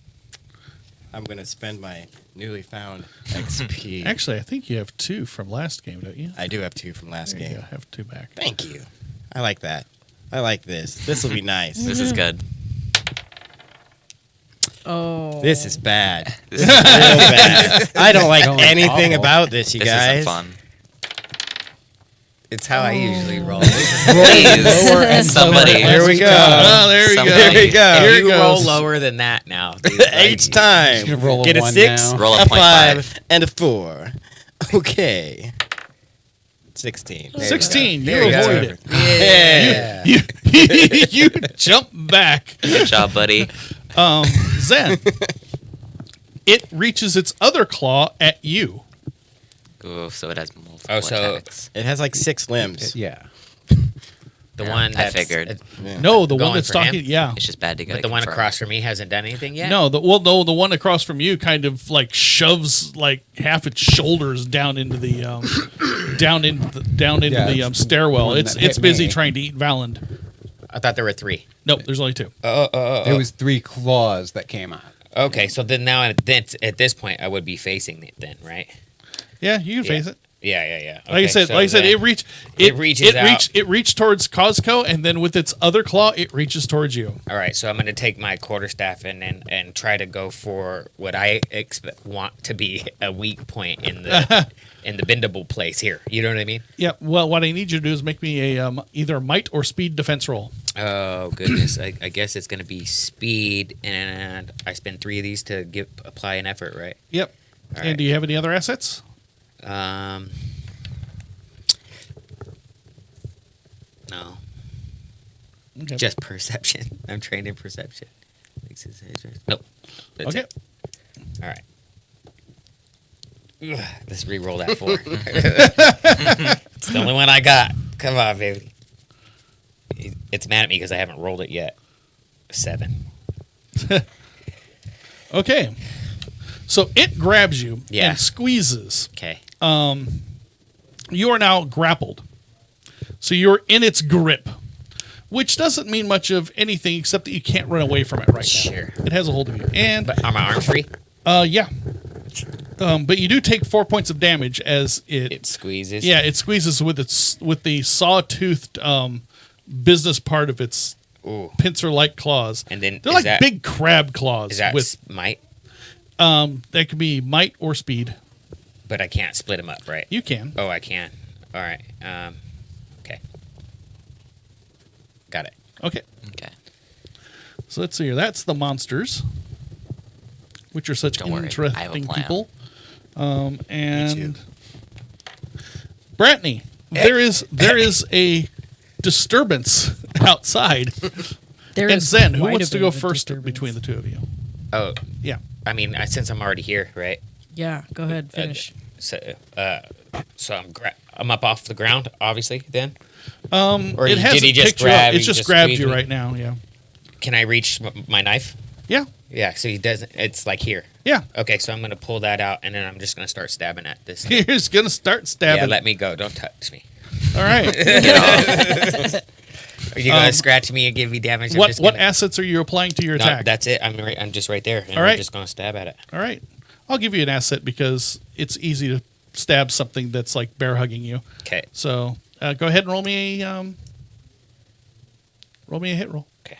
I'm going to spend my newly found XP. Actually, I think you have 2 from last game, don't you? I do have 2 from last There you game. go. Have 2 back. Thank you. I like that. I like this. This will be nice. This is good. Oh. This is bad. This is real bad. I don't like Don't like anything awful. about this, you This guys. isn't fun. It's how I usually roll. Please, somebody. There we go. Oh, there we go. Somebody. There we go. Here it You roll goes. lower than that now. Dude. Each He's time. gonna roll Get a a 1 6, now. Roll a a 0.5. 5, and a 4. Okay. 16. There we 16. go. You There we go. avoid it. Yeah. You jump back. Good job, buddy. Zen. It reaches its other claw at you. Ooh, so it has multiple Oh, so- attacks. It has like 6 limbs. Yeah. The Yeah, one I that's, figured. No, the Going one that's for him? talking. Yeah. It's just bad to get But it the one confirmed. across from me hasn't done anything yet. No, the one across from you kind of like shoves like half its shoulders down into the down into Yeah, the it's the stairwell. one It's that hit busy me. trying to eat Valand. I thought there were 3. Nope, there's only 2. There was 3 claws that came out. Okay, so then now at this point I would be facing it then, right? Yeah, you can face it. Yeah. Like I Okay, said, so it then reached it reaches out. It reached towards Cosco, and then with its other claw, it reaches towards you. All right, so I'm going to take my quarterstaff and try to go for what I want to be a weak point in the in the bendable place here. You know what I mean? Yeah. Well, what I need you to do is make me a either a might or speed defense roll. Oh goodness, I guess it's going to be speed, and I spend 3 of these to apply an effort, right? Yep. All And right. do you have any other assets? No, Okay. just perception. I'm trained in perception. Nope. That's Okay. it. All right. Ugh, let's re-roll that 4. It's the only one I got. Come on, baby. It's mad at me because I haven't rolled it yet. 7. Okay. So it grabs you Yeah. and squeezes. Okay. You are now grappled. So you're in its grip, which doesn't mean much of anything except that you can't run away from it right Sure. now. It has a hold of you. And But are my arms free? yeah. But you do take 4 points of damage as It squeezes. yeah, it squeezes with the saw-toothed business part of its Ooh. pincer-like claws. And then They're is like that- big crab claws Is that with might? that could be might or speed. But I can't split them up, right? You can. Oh, I can. All right. Okay. Got it. Okay. Okay. So let's see here. That's the monsters, which are such Don't worry, I have a interesting plan. people. And too. Brittany, there is a disturbance outside. There And is Zen, who quite a wants to bit go of a first disturbance. between the two of you? Oh, Yeah. I mean, since I'm already here, right? Yeah, go ahead, finish. So I'm up off the ground, obviously. Then, or It hasn't did he just picked you up. grab? It's he just grabbed squeezed you me? right now. Yeah. Can I reach my knife? Yeah. Yeah. So he doesn't. It's like here. Yeah. Okay. So I'm gonna pull that out, and then I'm just gonna start stabbing at this. You're just gonna start Yeah. stabbing. Let me go. Don't touch me. All right. Are you gonna scratch me and give me damage? I'm what just what gonna- assets are you applying to your No, attack? that's it. I'm just right there. And All right. I'm just gonna stab at it. All right. I'll give you an asset because it's easy to stab something that's like bear hugging you. Okay. So go ahead and roll me a hit roll. Okay.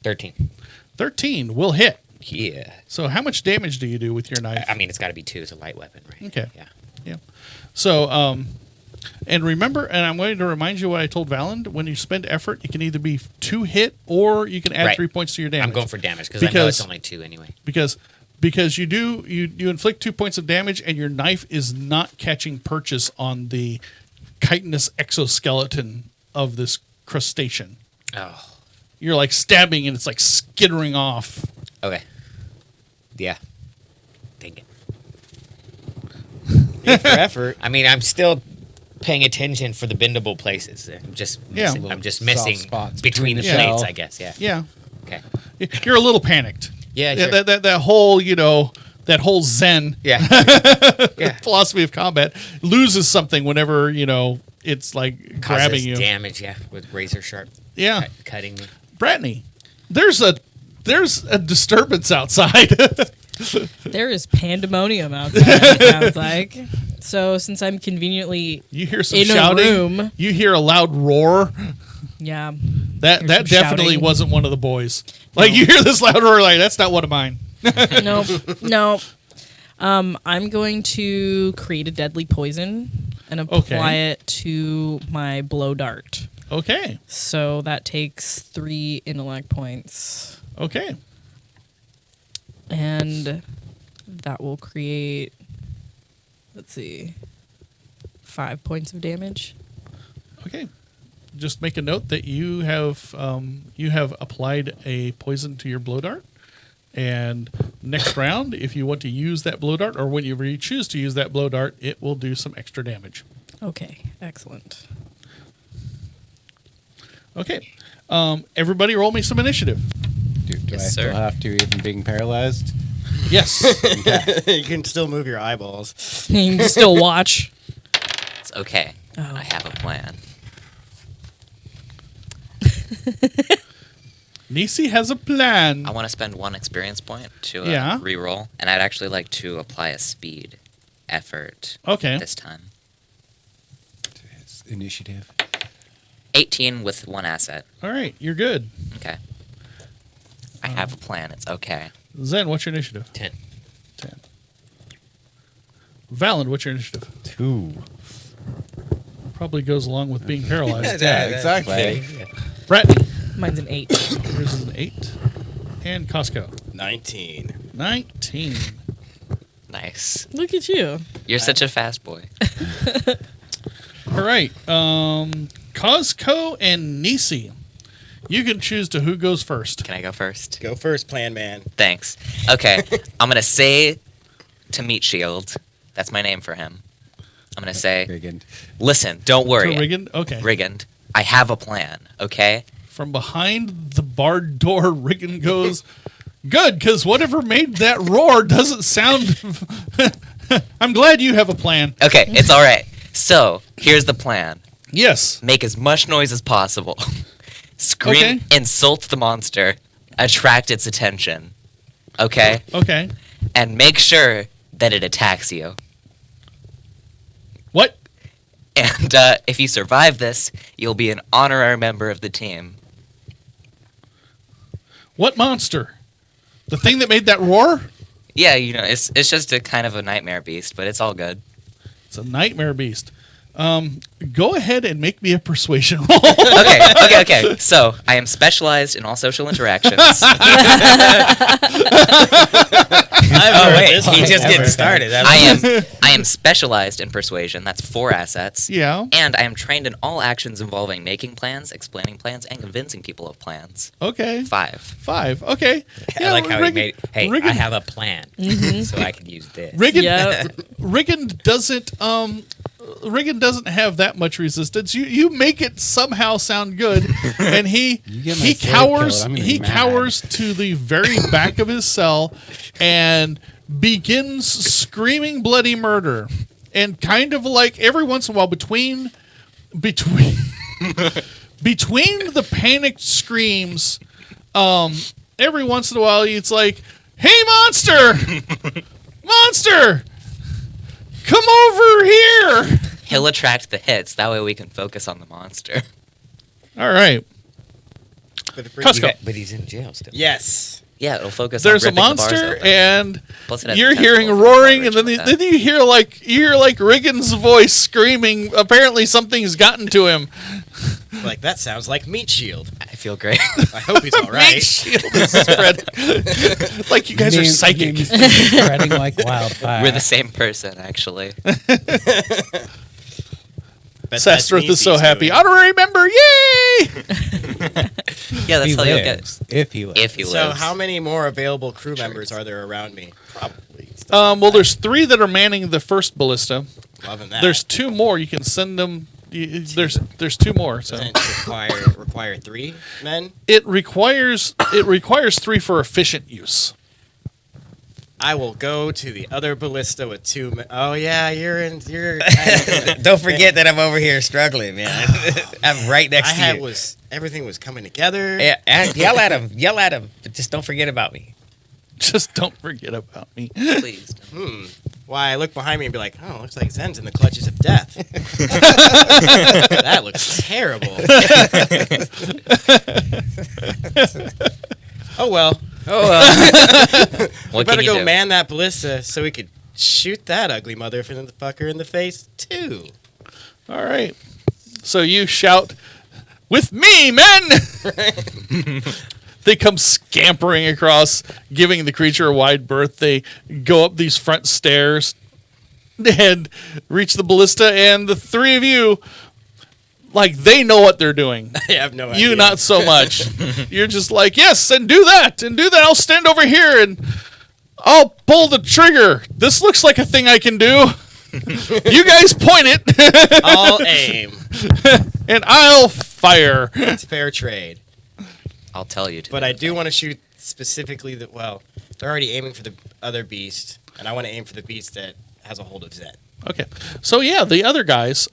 13. 13 will hit. Yeah. So how much damage do you do with your knife? I mean, it's got to be 2. It's a light weapon, right? Okay. Yeah. Yeah. So and remember, and I'm going to remind you what I told Valand. When you spend effort, you can either be 2 hit or you can add Right. 3 points to your damage. I'm going for damage because I know it's Because- only 2 anyway. because you inflict 2 points of damage and your knife is not catching purchase on the chitinous exoskeleton of this crustacean. Oh. You're like stabbing and it's like skittering off. Okay. Yeah. Dang it. For effort. I mean, I'm still paying attention for the bendable places. I'm just Yeah. missing, I'm just Soft missing spots between the between the plates, shell. I guess. Yeah. Yeah. Okay. You're a little panicked. Yeah, sure. That whole, that whole Zen Yeah. Yeah. philosophy of combat loses something whenever, it's like grabbing Causes you. damage, yeah, with razor sharp Yeah. cutting me. Brittany, there's a disturbance outside. There is pandemonium outside, it sounds like. So since I'm conveniently You hear some in shouting. a room, You hear a loud roar. yeah. That Hear some definitely shouting. wasn't one of the boys. Like you hear this loud roar, like that's not one of mine. Nope. I'm going to create a deadly poison and apply it to my blow dart. Okay. So that takes 3 intellect points. Okay. And that will create, let's see, 5 points of damage. Okay. Just make a note that you have applied a poison to your blow dart. And next round, if you want to use that blow dart, or whenever you choose to use that blow dart, it will do some extra damage. Okay, excellent. Okay. Everybody roll me some initiative. Do Yes, I still sir. have to, even being paralyzed? Yes. You can still move your eyeballs. You can still watch. It's okay. Oh. I have a plan. Nisi has a plan. I want to spend 1 experience point to Yeah. reroll, and I'd actually like to apply a speed effort Okay. this time. It's initiative. 18 with 1 asset. All right. You're good. Okay. I have a plan. It's okay. Zen, what's your initiative? 10. 10. Valen, what's your initiative? 2. Probably goes along with being paralyzed. Yeah, exactly. Bratton, Mine's an 8. yours is an 8. And Costco, 19. 19. Nice. Look at you. You're such a fast boy. All right. Costco and Nisi. You can choose to who goes first. Can I go first? Go first, plan man. Thanks. Okay. I'm going to say to Meat Shield, that's my name for him. I'm going to say, Brigand. listen, don't worry. To Riggin? Okay. Rigand, I have a plan, okay? From behind the barred door, Riggin goes, good, because whatever made that roar doesn't sound... I'm glad you have a plan. Okay, it's all right. So, here's the plan. Yes. Make as much noise as possible. Scream, Okay. insult the monster, attract its attention, okay? Okay. And make sure that it attacks you. What? And if you survive this, you'll be an honorary member of the team. What monster? The thing that made that roar? Yeah, you know, it's just a kind of a nightmare beast, but it's all good. It's a nightmare beast. Go ahead and make me a persuasion roll. Okay. So, I am specialized in all social interactions. Oh, wait. He just getting started. I am specialized in persuasion. That's 4 assets. Yeah. And I am trained in all actions involving making plans, explaining plans, and convincing people of plans. Okay. 5. 5. Okay. I like how he made. Hey, I Riggin, have a plan, so I can use this. Riggin, Yep. Riggin doesn't have that much resistance. You make it somehow sound good, and he get my he sword cowers killed, I'm gonna he be mad. cowers to the very back of his cell and begins screaming bloody murder. And kind of like every once in a while between between the panicked screams, every once in a while it's like, "Hey, monster! Monster! Come over here!" He'll attract the hits. That way we can focus on the monster. All right. Costco. But he's in jail still. Yes. Yeah, it'll focus There's a on ripping the bars monster, open. and Plus it has you're the hearing tentacles roaring, and and then leverage with then you hear like Riggin's voice screaming. Apparently, something's gotten to him. Like, that sounds like Meat Shield. that. I feel great. I hope he's all right. Shield is spread. Like you guys are psychic. Spreading like wildfire. We're the same person, actually. Bet that's Sastrith is so Nisi's happy. doing. Honorary member, yay! Yeah, that's He how you'll lives. get. If he lives. If he So lives. how many more available crew members are there around me? Probably. Well, there's 3 that are manning the first ballista. Loving that. There's 2 more. You can send them. There's 2 more. So Doesn't it require 3 men? it requires 3 for efficient use. I will go to the other ballista with 2 men. Oh yeah, you're Don't forget that I'm over here struggling, man. I'm right next to you. Everything was coming together. Yeah, and yell at him, but just don't forget about me. Just don't forget about me. Please. Why I look behind me and be like, oh, looks like Zen's in the clutches of death. That looks terrible. Oh well. What Better can you go do? man that ballista so we could shoot that ugly motherfucker in the face too. All right. So you shout, "With me, men!" They come scampering across, giving the creature a wide berth. They go up these front stairs and reach the ballista, and the three of you, like, they know what they're doing. I have no idea. You not so much. You're just like, yes, and do that, and do that. I'll stand over here, and I'll pull the trigger. This looks like a thing I can do. You guys point it. I'll aim. And I'll fire. It's fair trade. I'll tell you to. But I do want to shoot specifically they're already aiming for the other beast, and I want to aim for the beast that has a hold of Zen. Okay. So, yeah, the other guys,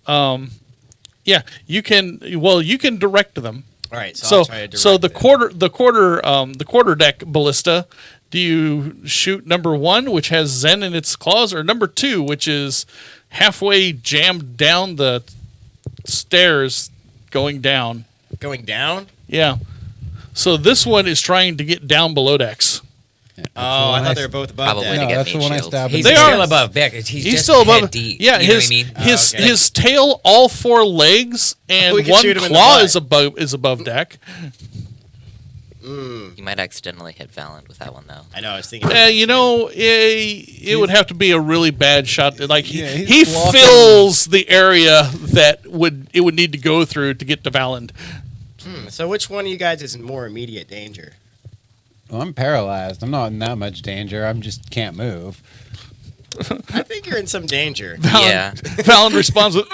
you can direct them. All right, so I'll try to direct the quarter deck ballista, do you shoot number 1, which has Zen in its claws, or number 2, which is halfway jammed down the stairs going down? Going down? Yeah. So this one is trying to get down below decks. Oh, I thought they were both above Probably that. to No, get that's the meat one I shield. stabbed. He's They still are. above Beck. He's just still above. head deep. Yeah, you know his what I mean? his Okay. his tail all 4 legs and We can one shoot him in the claw butt. is above deck. You might accidentally hit Valen with that one, though. I know, I was thinking. It would have to be a really bad shot. Like he's he blocking- fills the area that it would need to go through to get to Valand. So which one of you guys is in more immediate danger? Well, I'm paralyzed. I'm not in that much danger. I'm just can't move. I think you're in some danger. Yeah. Valand responds with,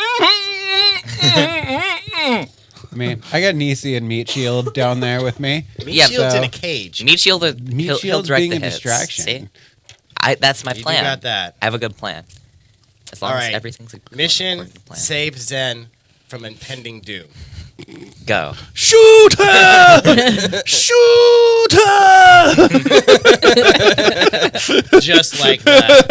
I mean, I got Nisi and Meat Shield down there with me. Meat Yeah, Shield's in so- a cage. Meat shield. Meat He'll Shield's direct being the a hits. distraction. See? That's my You do plan. got that. I have a good plan. As long All as right. everything's Mission: according to plan. save Zen from impending doom. Go. "Shoot her! Shoot her!" Just like that.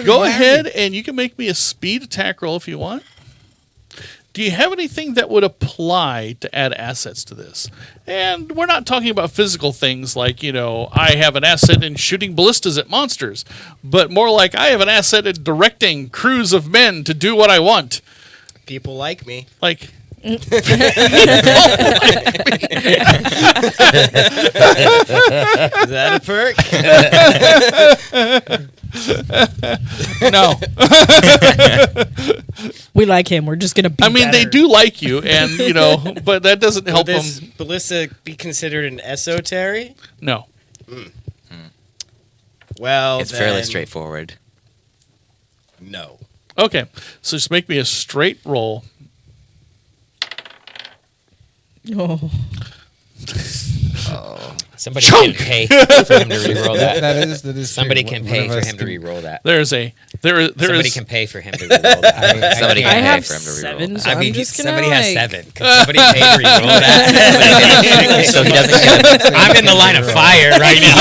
Go ahead, and you can make me a speed attack roll if you want. Do you have anything that would apply to add assets to this? And we're not talking about physical things like, I have an asset in shooting ballistas at monsters, but more like I have an asset in directing crews of men to do what I want. People like me. Like, Is that a perk? no. We like him. We're just gonna be. I mean, they do like you, and, but that doesn't help Would them. this ballista be considered an esoteric? No. Well, It's fairly then, straightforward. No. Okay, so just make me a straight roll. Oh. Somebody Chunk! can pay for him to re-roll that. That is Somebody true. can One pay of for us him to can- re-roll that. There Somebody is can pay for him to re-roll that. Somebody I can pay have for him to reroll. 7, that. so I mean, I'm just gonna somebody has like, 7. Can somebody pay to re-roll that? So he doesn't get. I'm in the line of fire right now.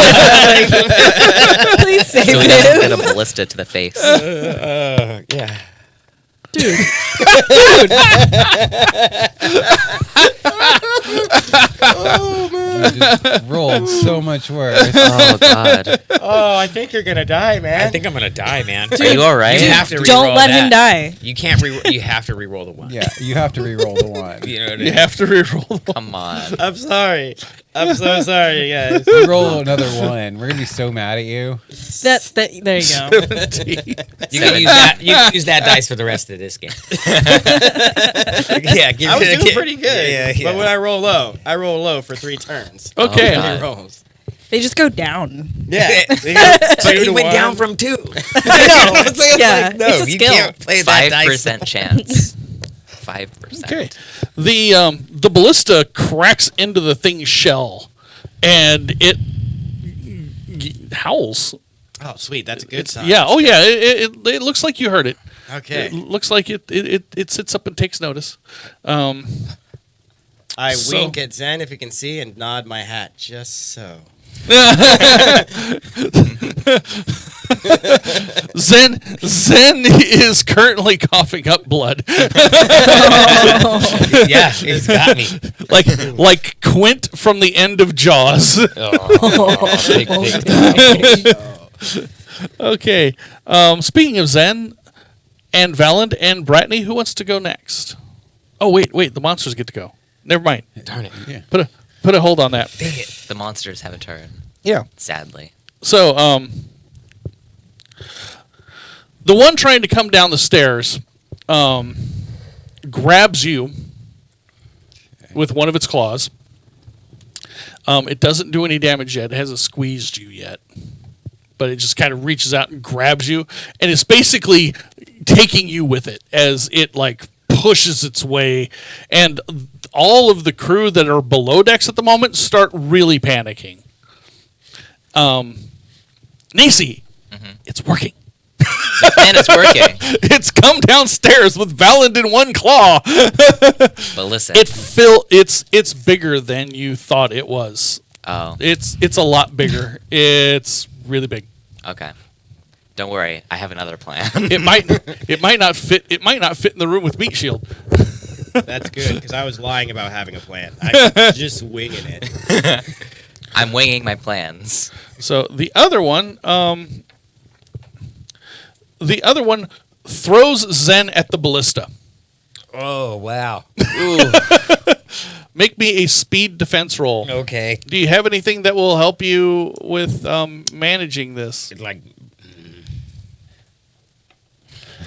Please save So he doesn't get a him, ballista to the face. Yeah. dude. You just rolled so much worse. Oh God. Oh, I think you're gonna die, man. I think I'm gonna die, man. Are you all right? You have to Don't re-roll let that. him die. You can't you have to re-roll the 1. Yeah, you have to re-roll the one. You know what I you mean? have to reroll. Come on. I'm sorry. I'm so sorry, guys. You roll another one. We're gonna be so mad at you. That's that. There you go. You can use that. You can use that dice for the rest of this game. Yeah, give I was it a doing kid. pretty good. Yeah. But when I roll low for 3 turns. Okay. God. 3 rolls. They just go down. Yeah. But he went down from 2. I know. Yeah, No, it's a you skill. can't play that 5% chance. 5%. Okay. The ballista cracks into the thing's shell, and it howls. Oh, sweet. That's a good sign. Yeah. Oh, yeah. It looks like you heard it. Okay. It looks like it sits up and takes notice. I So- wink at Zen if you can see and nod my hat just so. Zen is currently coughing up blood, Yeah, he's got me. like Quint from the end of Jaws. Oh, big time. Okay. Speaking of Zen and Valand and Bratney, who wants to go next? Oh, wait. The monsters get to go. Never mind. Darn it. Yeah. Put a hold on that. Dang it. The monsters have a turn, Yeah. sadly. So, the one trying to come down the stairs grabs you with one of its claws. It doesn't do any damage yet. It hasn't squeezed you yet. But it just kind of reaches out and grabs you. And it's basically taking you with it as it, like, pushes its way. And all of the crew that are below decks at the moment start really panicking. Nisi, it's working. The plan is working. It's come downstairs with Valand in one claw. But listen. It's bigger than you thought it was. Oh, It's a lot bigger. It's really big. okay. Don't worry. I have another plan. It might not fit. It might not fit in the room with Meat Shield. That's good because I was lying about having a plan. I'm just winging it. I'm winging my plans. So the other one throws Zen at the ballista. Oh, wow. Make me a speed defense roll. Okay. Do you have anything that will help you with managing this? It's like,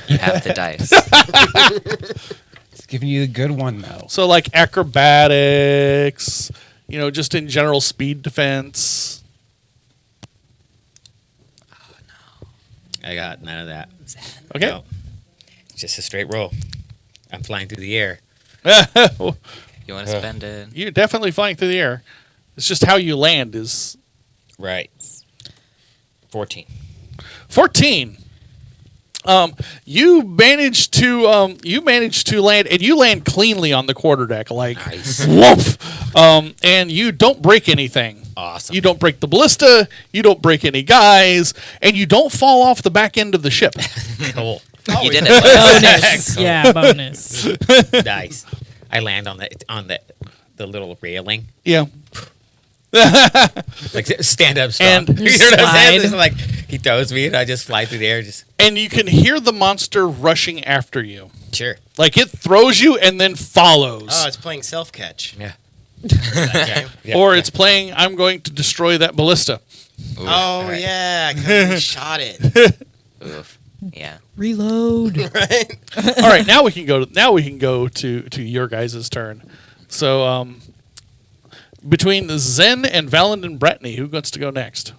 You have the dice. It's giving you the good one though. So like acrobatics, just in general speed defense. I got none of that. Okay. No. It's just a straight roll. I'm flying through the air. You want to spend it? You're definitely flying through the air. It's just how you land is Right. 14. 14. You managed to land, and you land cleanly on the quarterdeck, like Nice. woof. And you don't break anything. Awesome. You don't break the ballista. You don't break any guys, and you don't fall off the back end of the ship. Cool. You did it. Bonus. Cool. Yeah, bonus. Nice. I land on the little railing. Yeah. Like stand up strong. And- you know what I'm saying? Slide. Just like he throws me and I just fly through the air. Just And you can hear the monster rushing after you. sure. Like it throws you and then follows. Oh, it's playing self catch. Yeah. Or it's playing, I'm going to destroy that ballista. Oh right. yeah, 'cause we shot it. Oof. Yeah. Reload. Right? All right, now we can go to your guys' turn. So between Zen and Valand and Bratney, who wants to go next?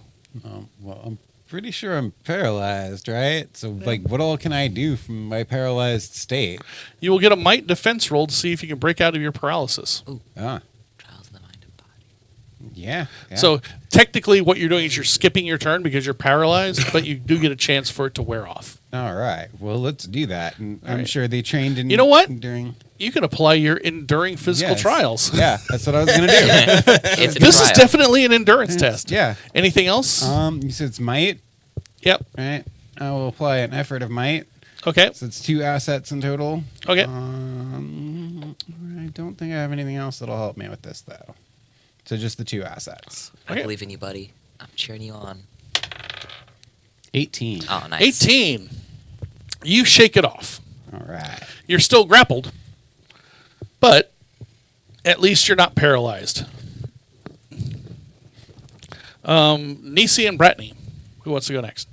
Well, I'm pretty sure I'm paralyzed, right? So, like, what all can I do from my paralyzed state? You will get a might defense roll to see if you can break out of your paralysis. Ah, Trials of the mind and body. yeah. So technically what you're doing is you're skipping your turn because you're paralyzed, but you do get a chance for it to wear off. All right. Well, let's do that. And I'm right. sure they trained in. You know what? During. You can apply your enduring physical Yes. trials. Yeah, that's what I was gonna do. It's a This is trial. definitely an endurance test. Yeah. Anything else? You said it's might, Yep. right? I will apply an effort of might. Okay. So it's 2 assets in total. Okay. I don't think I have anything else that'll help me with this though. So just the 2 assets. I Okay. believe in you, buddy. I'm cheering you on. 18. Oh, nice. 18. You shake it off. All right. You're still grappled, but at least you're not paralyzed. Nisi and Bratney, who wants to go next?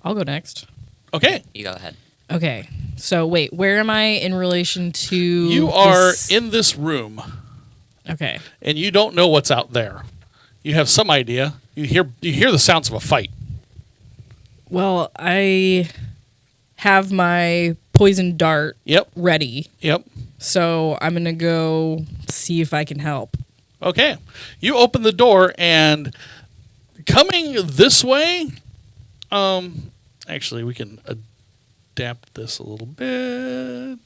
I'll go next. Okay. You go ahead. Okay. So wait, where am I in relation to? You are this- in this room, Okay. and you don't know what's out there. You have some idea. You hear the sounds of a fight. Well, I have my poison dart Yep. ready, Yep. so I'm gonna go see if I can help. Okay. You open the door, and coming this way, actually, we can adapt this a little bit.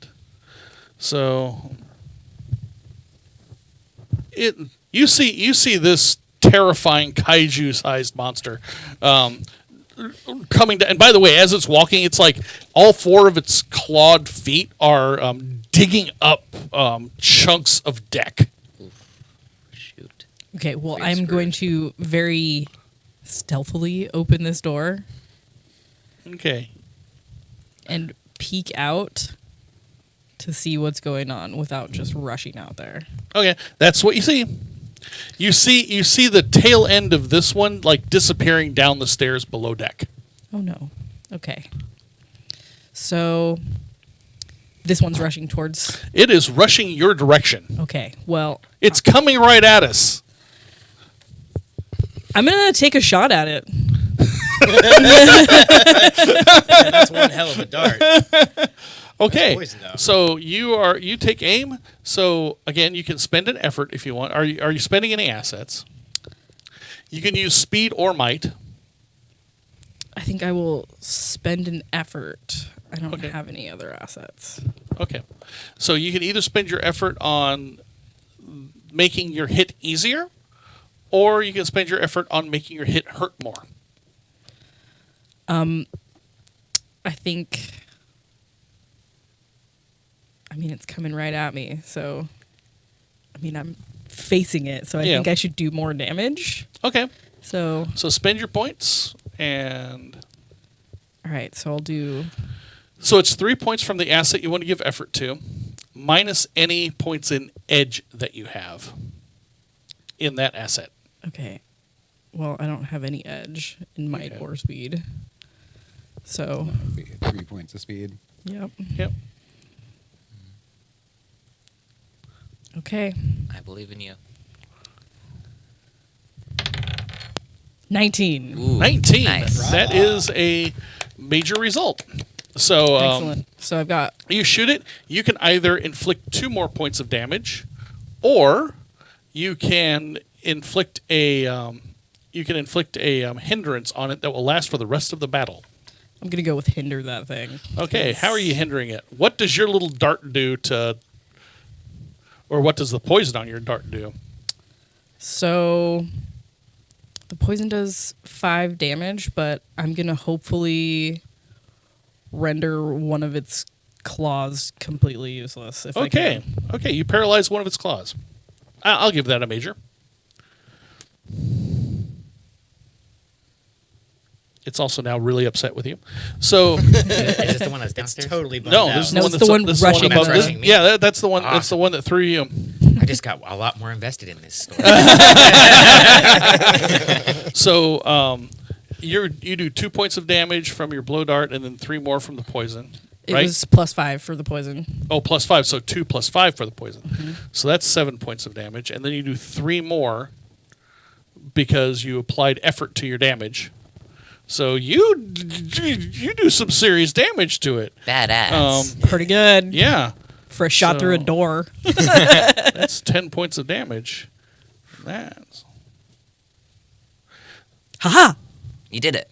So you see this terrifying kaiju-sized monster coming down. And by the way, as it's walking, it's like all 4 of its clawed feet are digging up chunks of deck. Shoot. Okay. Well, Pretty I'm screwed. going to very stealthily open this door Okay. and peek out to see what's going on without just rushing out there. Okay, that's what you see. You see the tail end of this one like disappearing down the stairs below deck. Oh no. Okay. So this one's rushing towards. It is rushing your direction. Okay. Well, It's coming right at us. I'm going to take a shot at it. That's one hell of a dart. Okay, poison, though. so you take aim. So again, you can spend an effort if you want. Are you spending any assets? You can use speed or might. I think I will spend an effort. I don't Okay. have any other assets. Okay, so you can either spend your effort on making your hit easier, or you can spend your effort on making your hit hurt more. I think. I mean, it's coming right at me. So, I mean, I'm facing it. So I Yeah. think I should do more damage. Okay, So, so spend your points, and all right. So I'll do. so it's 3 points from the asset you want to give effort to, minus any points in edge that you have in that asset. Okay. Well, I don't have any edge in might Okay. or speed. So, That would be 3 points of speed. yep. Yep. Okay. I believe in you. 19. Ooh, 19. Nice. That is a major result. So Excellent. So I've got. you shoot it. You can either inflict 2 more points of damage, or you can inflict a hindrance on it that will last for the rest of the battle. I'm gonna go with hinder that thing. Okay, how are you hindering it? What does your little dart do to, or what does the poison on your dart do? So the poison does 5 damage, but I'm gonna hopefully render one of its claws completely useless. If I Okay, can. okay, you paralyze one of its claws. I'll give that a major. It's also now really upset with you. So Is this the one that's downstairs? Totally bummed no, out. this is No, the it's one the that's one this is the rushing above. us. This, Rushing me. yeah, that's the one. That's the Awesome. one that threw you. I just got a lot more invested in this story. So you do 2 points of damage from your blow dart, and then 3 more from the poison. It Right? was +5 for the poison. Oh, +5. So 2 + 5 for the poison. Mm-hmm. So that's 7 points of damage, and then you do 3 more because you applied effort to your damage. So you do some serious damage to it. Badass. Pretty good Yeah, for a shot through a So- door. that's 10 points of damage. That's Haha! You did it.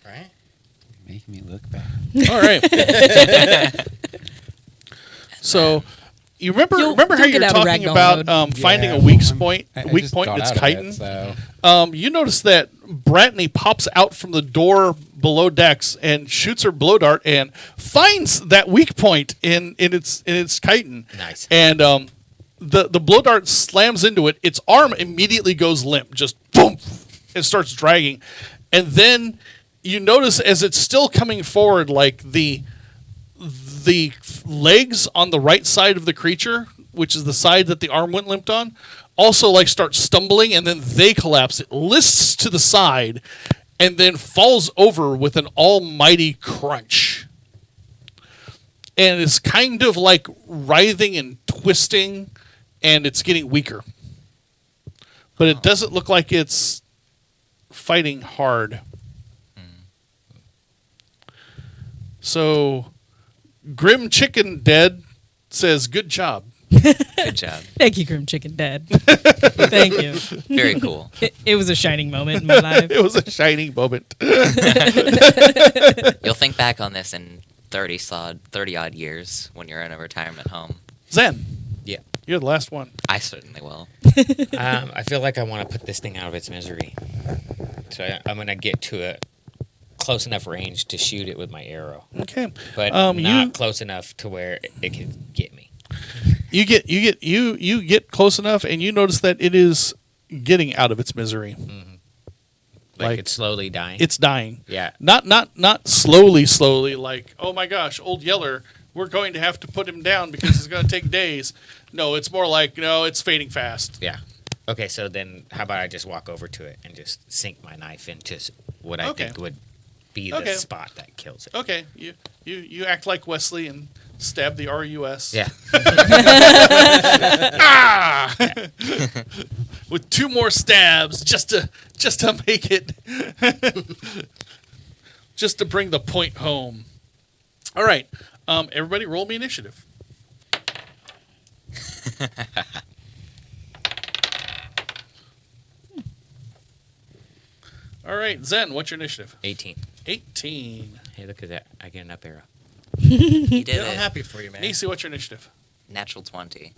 Right? Make me look bad. all right. So you remember You'll how get you're out of talking ragdoll about mode. finding Yeah, a weak well, point, I weak just point in got its out of it, chitin? so You notice that Brittany pops out from the door below decks and shoots her blow dart and finds that weak point in its chitin. Nice. And the blow dart slams into it. Its arm immediately goes limp, just boom, and starts dragging. And then you notice as it's still coming forward, like the legs on the right side of the creature, which is the side that the arm went limped on, also like start stumbling, and then they collapse. It lists to the side and then falls over with an almighty crunch. And it's kind of like writhing and twisting, and it's getting weaker. But it doesn't look like it's fighting hard. So, Grim Chicken Dead says, "Good job." Good job. Thank you, Grim Chicken Dead. Thank you. Very cool. It was a shining moment in my life. It was a shining moment. You'll think back on this in 30 odd years when you're in a retirement home. Zen, Yeah. you're the last one. I certainly will. I feel like I want to put this thing out of its misery. So I'm going to get to a close enough range to shoot it with my arrow, Okay, but you not close enough to where it can get me. you get close enough, and you notice that it is getting out of its misery. Like it's slowly dying. it's dying. Yeah. Not slowly, like, oh my gosh, Old Yeller, we're going to have to put him down because it's going to take days. No, it's more like, no, it's fading fast. Yeah. Okay, so then how about I just walk over to it and just sink my knife into what I Okay. think would be the Okay. spot that kills it. Okay, you act like Wesley and stab the RUS. Yeah. Ah! With 2 more stabs just to make it just to bring the point home. All right. Everybody roll me initiative. All right, Zen, what's your initiative? 18. 18. Hey, look at that. I get an up arrow. He did I'm it. happy for you, man. Nisi, what's your initiative? Natural 20.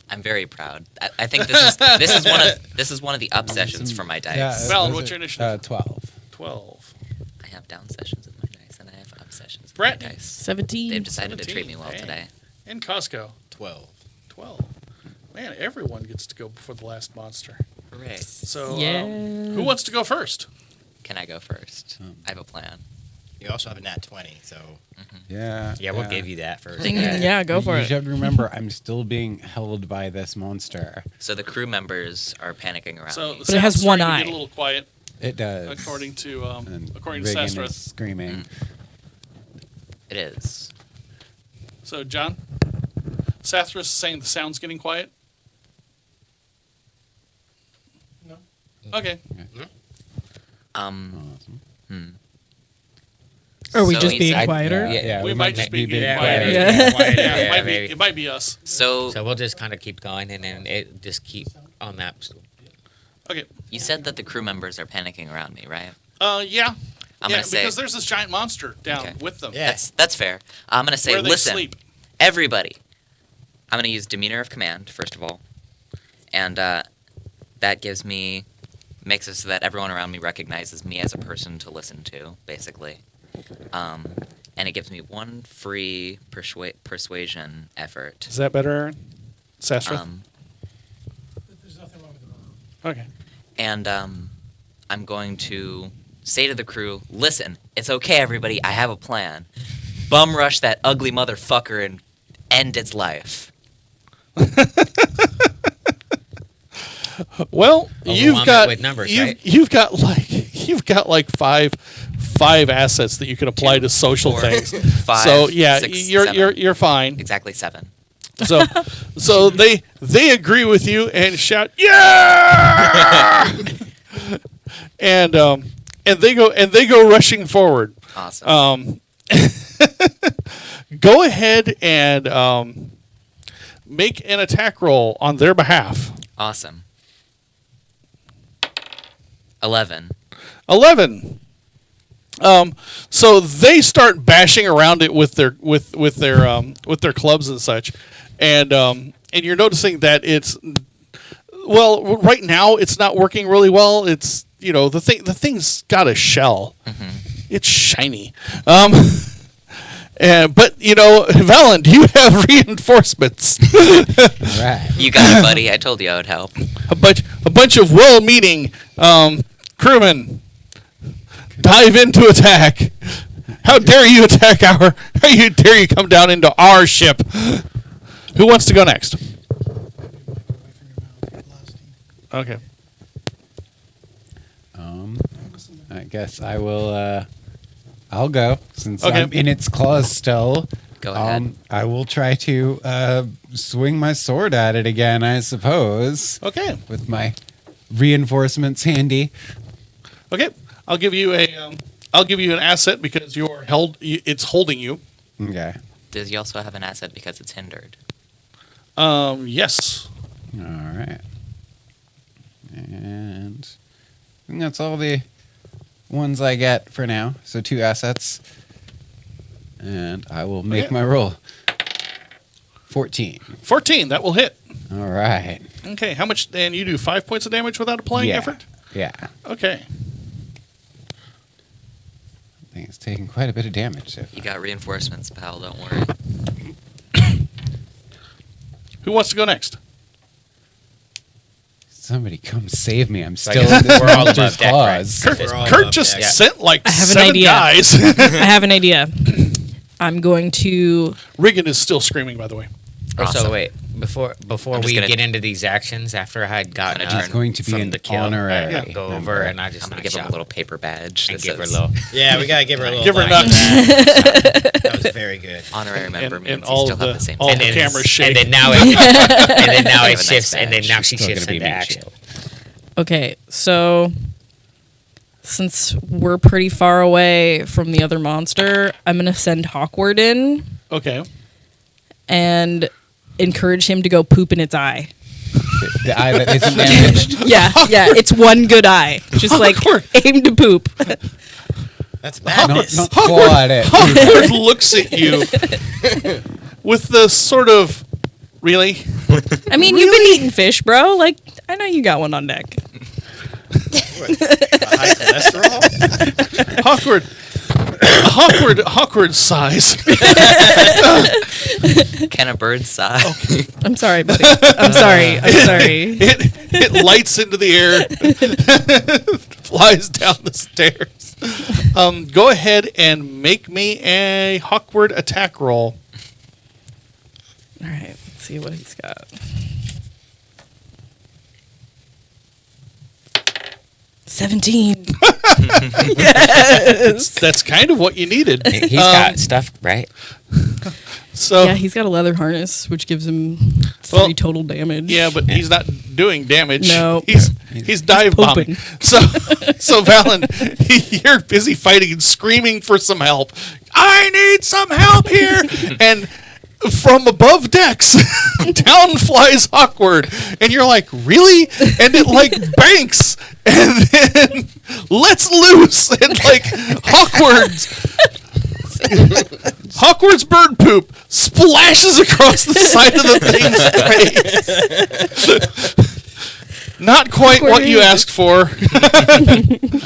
I'm very proud. I think this is one of the up sessions for my dice. Val, what's your initiative? 12. 12. I have down sessions with my dice, and I have up sessions with Brett. my dice. 17. They've decided to 17. treat me well Hey. today. And Costco. 12. 12. Man, everyone gets to go before the last monster. Hooray. So, Yeah. who wants to go first? Can I go first? I have a plan. You also have a nat 20, so Yeah. Yeah, we'll give you that first. Yeah, go for You it. should remember, I'm still being held by this monster. So the crew members are panicking around So, me. the But it has sound's one starting to eye. Get a little quiet, It does. according to And according to Reagan Sastra. is screaming. It is. So, John, Sathras is saying the sound's getting quiet. No. Okay. Awesome. Are we So just he being said- quieter? Yeah. We might just be being Yeah, quiet. maybe. Yeah. Quiet, Yeah, it might maybe. be. It might be us. So So we'll just kind of keep going and then it just keep on that. Okay. you said that the crew members are panicking around me, right? Yeah. I'm yeah, gonna say because there's this giant monster down Okay. with them. Yeah. that's fair. I'm gonna say, Where they listen, sleep. everybody. I'm gonna use demeanor of command first of all, and that makes it so that everyone around me recognizes me as a person to listen to, basically. And it gives me 1 free persuasion effort. Is that better, Aaron? Sastra? Okay. And I'm going to say to the crew, listen, it's okay, everybody, I have a plan. Bum rush that ugly motherfucker and end its life. Well, you've Overwhelm it got with numbers, you've, right? you've got like five assets that you can apply to social 4, things. 5, So yeah, 6, you're 7. you're fine. Exactly 7. So they agree with you and shout yeah, and they go rushing forward. Awesome. Go ahead and make an attack roll on their behalf. Awesome. 11. 11. So they start bashing around it with their clubs and such, and you're noticing that it's right now it's not working really well. It's the thing's got a shell. It's shiny. But Valen, you have reinforcements. All right. You got it, buddy. I told you I would help. a bunch of well-meaning crewmen dive into attack. How dare you attack how dare you come down into our ship? Who wants to go next? Okay. I guess I will. I'll go since Okay. I'm in its claws still. Go ahead. I will try to swing my sword at it again, I suppose, Okay. with my reinforcements handy. Okay. I'll give you an asset because you're held. It's holding you. Okay. Does he also have an asset because it's hindered? Yes. All right. And I think that's all the ones I get for now. So 2 assets. And I will make Okay. my roll. 14. 14. That will hit. All right. Okay. How much? And you do 5 points of damage without applying Yeah. effort. Yeah. Okay. I think it's taking quite a bit of damage. So You got reinforcements, pal. Don't worry. Who wants to go next? Somebody come save me. I'm Like, still in this we're all monster's above deck, claws. right? We're all Kurt above just deck. sent like I have an 7 idea. guys. I have an idea. I'm going to. Regan is still screaming, by the way. Oh, so Awesome. wait, before I'm just we gonna- get into these actions, after I had gotten gonna up turn It's going to be from an the kill, honorary. I go over and I just I'm gonna knock give him a shot little paper badge and that give her a says little. Yeah, we gotta give her a little. Give her line. nuts. That was very good. honorary member And means all you still the- have the same. all thing. the cameras shake. And then now it, and then now Have it a nice shifts, and then badge. now she Still shifts gonna be into meat action. shield. Okay, so since we're pretty far away from the other monster, I'm going to send Hawkward in Okay. and encourage him to go poop in its eye. The eye that isn't damaged. Yeah, it's one good eye. Just like Awkward. aim to poop. That's Not, madness. not claw at it. Hawkward looks at you with the sort of, really? I mean, you've been eating fish, bro. Like, I know you got one on deck. High cholesterol. Hawkward size. Can a bird sigh? I'm sorry, buddy. I'm sorry. It lights into the air, flies down the stairs. Go ahead and make me a Hawkward attack roll. All right, let's see what he's got. 17. Yes. That's kind of what you needed. He's got stuff, right? So Yeah, he's got a leather harness, which gives him 3 Well, total damage. yeah, but he's not doing damage. No. He's dive bombing. pooping. So Valen, you're busy fighting and screaming for some help. I need some help here. And from above decks, down flies Awkward, and you're like, really? And it like banks, and then lets loose, and like Hawkward's bird poop splashes across the side of the thing's face. Not quite what you asked for.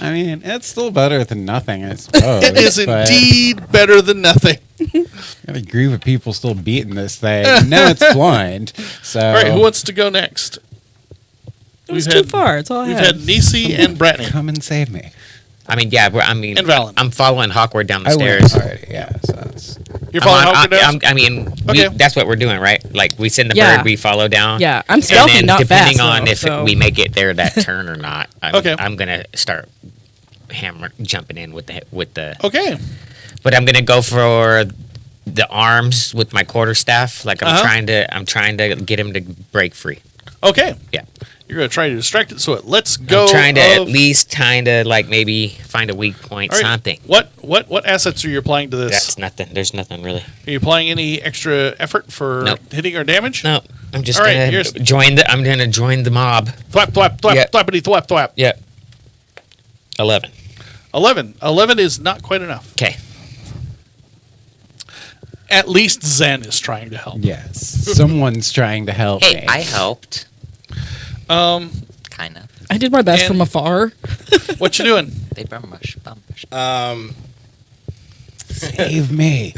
I mean, it's still better than nothing, I suppose. It is but indeed better than nothing. I got a group of people still beating this thing. Now it's blind. So All right, who wants to go next? It was too far. It's all I We've had. had Nisi and Bratney. come and save me. I mean, yeah. And Valen. I'm following Hawkward down the I went stairs. already. Yeah. So it's, You're following Hawkward down? I mean, Okay. that's what we're doing, right? Like we send the Yeah. bird, we follow down. Yeah, I'm And stealthy, then not depending fast, on though, if so- we make it there that turn or not, Okay. I'm gonna start jumping in with the. Okay. But I'm gonna go for the arms with my quarterstaff. Like Uh-huh. I'm trying to get him to break free. Okay. Yeah. You're going to try to distract it so it lets go I'm trying to at of- least kind of like maybe find a weak point, All right. something. What assets are you applying to this? That's nothing. There's nothing really. Are you applying any extra effort for Nope. hitting or damage? No, I'm just All right, gonna here's- I'm gonna join the mob. Thwap, thwap, thwap, Yeah. thwappity, thwap, thwap. Yeah. 11. 11. 11 is not quite enough. Okay. At least Zen is trying to help. yes. Someone's trying to help Hey, me. I helped. Um, Kind of. I did my best And- from afar. what you doing? They bummush. Save me.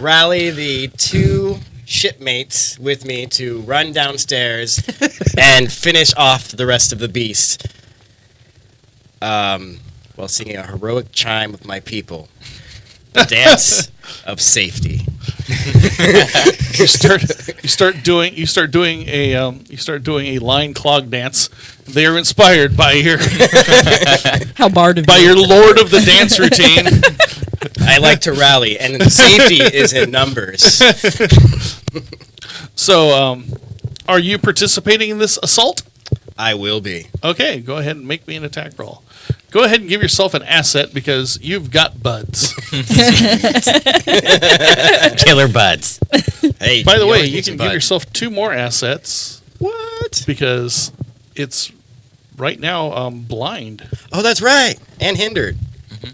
Rally the 2 shipmates with me to run downstairs and finish off the rest of the beast. While singing a heroic chime with my people. The dance of safety. You start doing a line clog dance. They are inspired by your How bard of by you. your Lord of the Dance routine. I like to rally, and safety is in numbers. So, are you participating in this assault? I will be. Okay, go ahead and make me an attack roll. Go ahead and give yourself an asset because you've got buds. Killer buds. Hey, By the way, always you need can some give bud. yourself 2 more assets What? because it's right now blind. Oh, that's right. And hindered.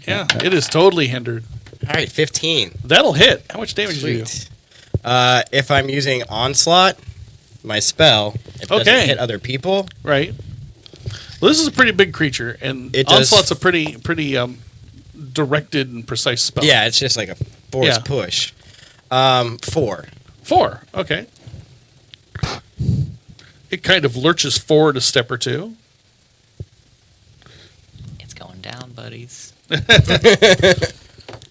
Yeah, it is totally hindered. All right, 15. That'll hit. How much damage do you? Sweet. If I'm using Onslaught, my spell, it doesn't Okay. hit other people. Right. Well, this is a pretty big creature, and It does- Onslaught's a pretty directed and precise spell. Yeah, it's just like a force Yeah. push. 4. 4. Okay. It kind of lurches forward a step or two. It's going down, buddies.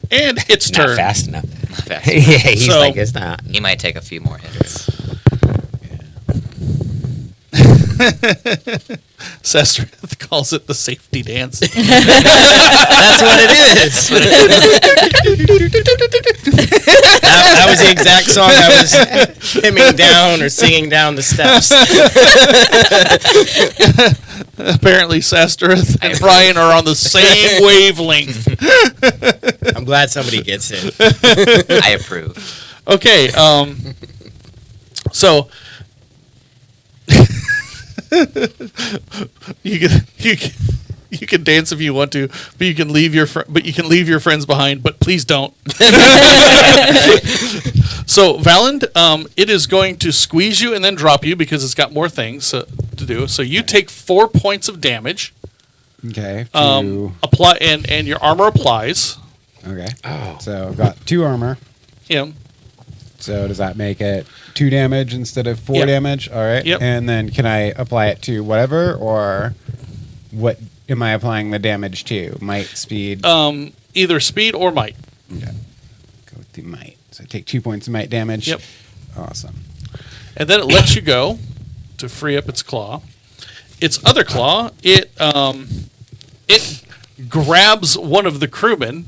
And its Not turn. fast enough. Not fast. Yeah, he's So- like, it's not. He might take a few more hits. Sestrith calls it the safety dance. That's what it is. that was the exact song I was hymning down or singing down the steps. Apparently, Sestrith and Brian are on the same wavelength. I'm glad somebody gets it. I approve. Okay, so you can dance if you want to, but you can leave your friends behind. But please don't. So Valand, it is going to squeeze you and then drop you because it's got more things to do. So you take 4 points of damage. Okay. Apply and your armor applies. Okay. Oh. So I've got 2 armor. Yeah. So does that make it 2 damage instead of 4 Yep. damage? All right. Yep. And then can I apply it to whatever, or what am I applying the damage to? Might, speed? Either speed or might. Okay. Go with the might. So I take 2 points of might damage. Yep. Awesome. And then it lets you go to free up its claw. Its other claw, it grabs one of the crewmen,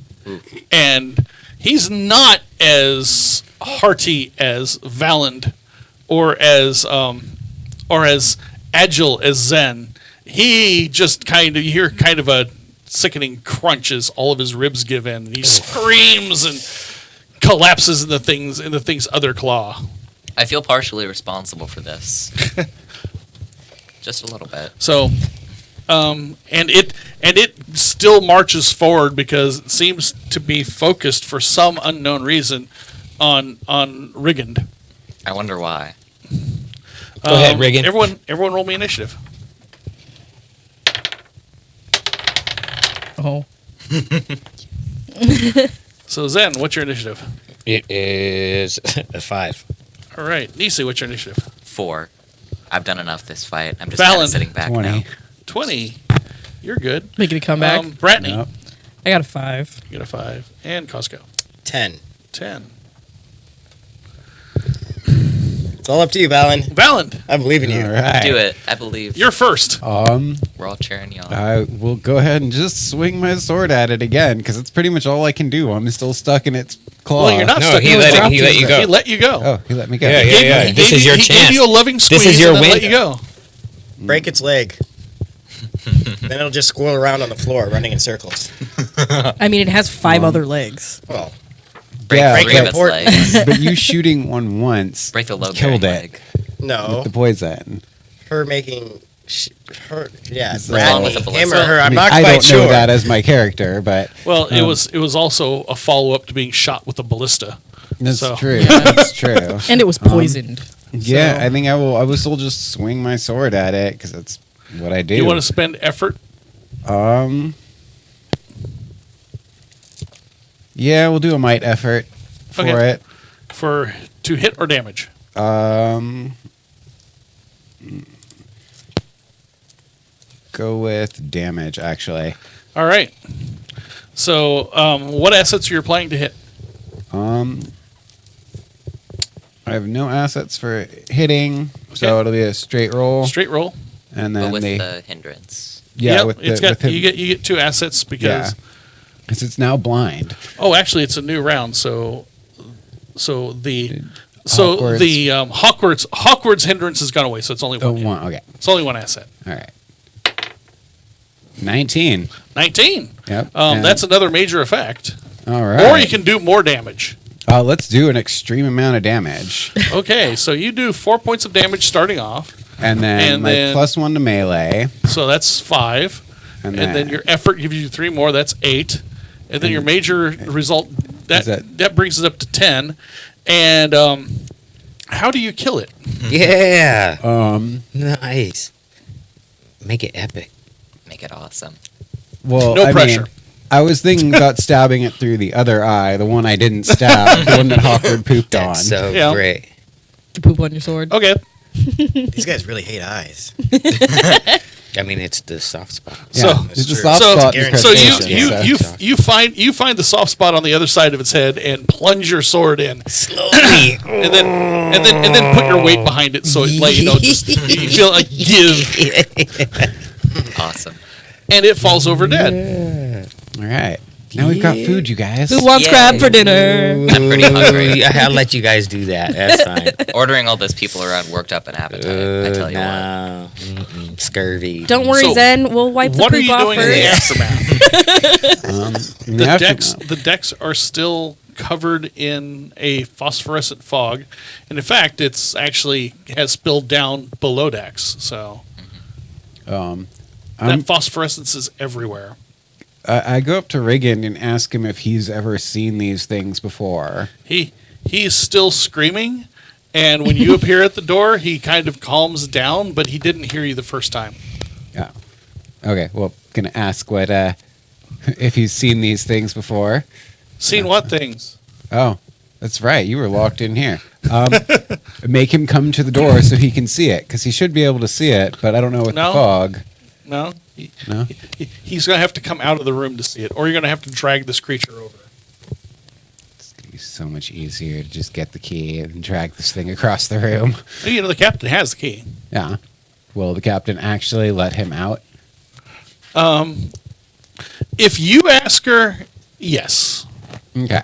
and he's not as hearty as Valand or as agile as Zen. He just you hear kind of a sickening crunch as all of his ribs give in, and he screams and collapses in the thing's other claw. I feel partially responsible for this. Just a little bit. So, and it still marches forward because it seems to be focused for some unknown reason on Rigand. I wonder why. Go ahead, Rigand. Everyone, roll me initiative. Oh. So Zen, what's your initiative? It is a 5. All right, Nisi, what's your initiative? 4. I've done enough this fight. I'm just kind Fallon. of sitting back 20. now. 20. You're good. Making a comeback. Bratney, Nope. I got a 5. you got a 5, and Costco 10. 10. It's all up to you, Valen. Valand, I believe in you. All right. Do it. I believe. you're first. We're all cheering you on. I will go ahead and just swing my sword at it again because it's pretty much all I can do. I'm still stuck in its claw. Well, you're not No, stuck. he in let the it- trap. he let you go. He let you go. Oh, he let me go. Yeah, yeah, yeah. He This gave is you- your he chance. gave you a loving squeeze This is your and then let window. you go. Break its leg. Then it'll just squirrel around on the floor, running in circles. I mean, it has 5 other legs. Well, Break Yeah, 3 of its but- legs. But you shooting one once Break the low killed bearing it leg. no. with the poison. Her making... yeah, So- Bradley, With the him or ballista. her, I'm I mean, not I quite don't sure. know that as my character, but Well, it was also a follow up to being shot with a ballista. that's So- true. That's true. And it was poisoned. Yeah, So- I think I will still just swing my sword at it because that's what I do. You want to spend effort? Yeah, we'll do a might effort for Okay. it. To hit or damage? Go with damage, actually. All right. So, what assets are you planning to hit? I have no assets for hitting, so Okay. it'll be a straight roll, Straight roll. and But then with the the hindrance. yeah, Yep, with it's the, got with him, you get 2 assets because because it's now blind. oh, actually, it's a new round. So the Hawkwards. Hawkwards hindrance has gone away. So it's only Oh, one. one. Okay, It's only 1 asset. all right. 19. 19. Yep. and- That's another major effect. all right. Or you can do more damage. Let's do an extreme amount of damage, Okay, so you do 4 points of damage starting off. and then And my then- +1 to melee, So that's 5. And then your effort gives you 3 more. That's 8. And then your major result Is that brings it up to 10. And how do you kill it? Yeah. um. Nice. Make it epic. Make it awesome. Well, No I pressure. mean, I was thinking about stabbing it through the other eye, the one I didn't stab, the one that Hawkward pooped on. That's so Yeah. great. You poop on your sword. Okay. These guys really hate eyes. I mean, it's the soft spot. So- it's the true. soft So- spot. in So presentation, you find the soft spot on the other side of its head and plunge your sword in, Slowly. and then put your weight behind it, so it, like, just you feel like give, Awesome. and it falls over dead. All right. Now we've got food, you guys. Who wants Yay. crab for dinner? I'm pretty hungry. I'll let you guys do that. That's fine. Ordering all those people around worked up an appetite. I tell you what. No. Mm-mm. Scurvy. Don't worry, So, Zen. We'll wipe the What are poop you off doing in the first. aftermath? In the aftermath. The decks are still covered in a phosphorescent fog, and in fact, it's actually has spilled down below decks. So Um, that phosphorescence is everywhere. I go up to Reagan and ask him if he's ever seen these things before. He's still screaming, and when you appear at the door, he kind of calms down, but he didn't hear you the first time. Oh. Okay, well, gonna ask what if he's seen these things before. Seen what things? Oh, that's right. You were locked in here. Make him come to the door so he can see it, because he should be able to see it, but I don't know with No. the fog. No? No? He's going to have to come out of the room to see it, or you're going to have to drag this creature over. It's gonna be so much easier to just get the key and drag this thing across the room. You know, the captain has the key. Yeah. Will the captain actually let him out? If you ask her, yes. Okay.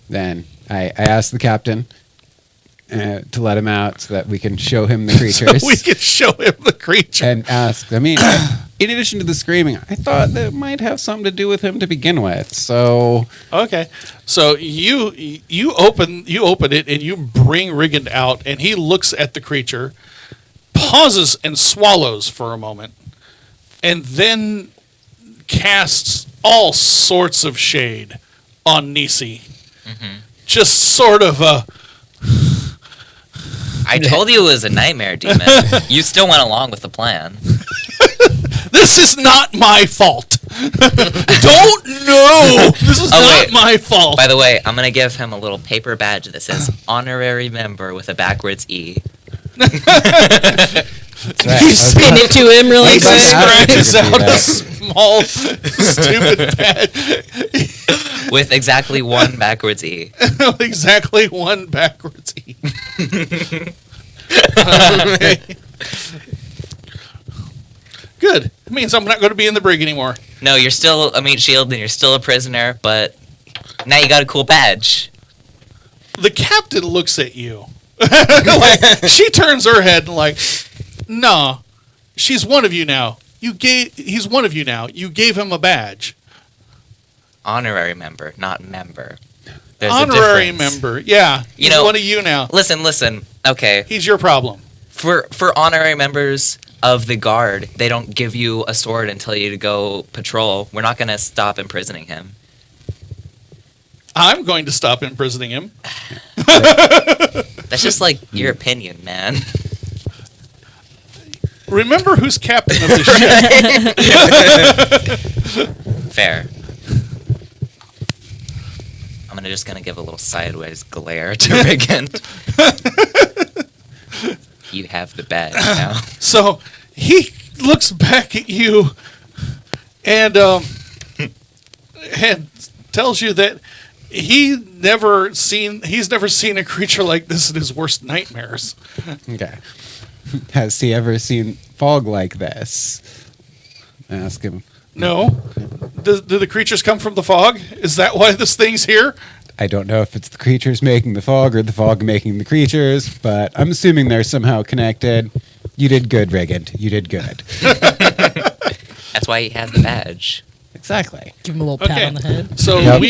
Then I asked the captain to let him out so that we can show him the creatures. So we can show him the creature. And asked, I mean, in addition to the screaming, I thought that might have something to do with him to begin with. So, Okay, so you open it and you bring Rigand out, and he looks at the creature, pauses and swallows for a moment, and then casts all sorts of shade on Nisi. Just sort of a I told you it was a nightmare demon. You still went along with the plan. this is not my fault. Don't know. This is Oh, not wait. my fault. By the way, I'm gonna give him a little paper badge that says honorary member with a backwards E. Hand it to him really He quick. scratches out a small stupid pad. With exactly one backwards E. Exactly one backwards E. Good. It means I'm not going to be in the brig anymore. No, you're still a meat shield and you're still a prisoner, but now you got a cool badge. The captain looks at you. Like, she turns her head and like, nah, she's one of you now. He's one of you now. You gave him a badge. Honorary member, not member. There's Honorary a difference. member. Yeah. You He's know- one of you now. Listen. Okay, He's your problem. for honorary members of the guard, they don't give you a sword and tell you to go patrol. We're not gonna stop imprisoning him. I'm going to stop imprisoning him. That's just like your opinion, man. Remember who's captain of the ship. Fair. I'm just gonna give a little sideways glare to Rigand. You have the badge now. So he looks back at you and tells you that he's never seen a creature like this in his worst nightmares. Okay. Has he ever seen fog like this? Ask him. No. Do the creatures come from the fog? Is that why this thing's here? I don't know if it's the creatures making the fog or the fog making the creatures, but I'm assuming they're somehow connected. You did good, Rigand. You did good. That's why he has the badge. Exactly. Give him a little pat Okay. on the head. So Yep.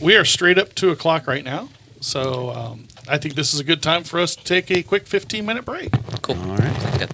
we are straight up 2:00 right now. So I think this is a good time for us to take a quick 15-minute break. Cool. All right. Sounds good.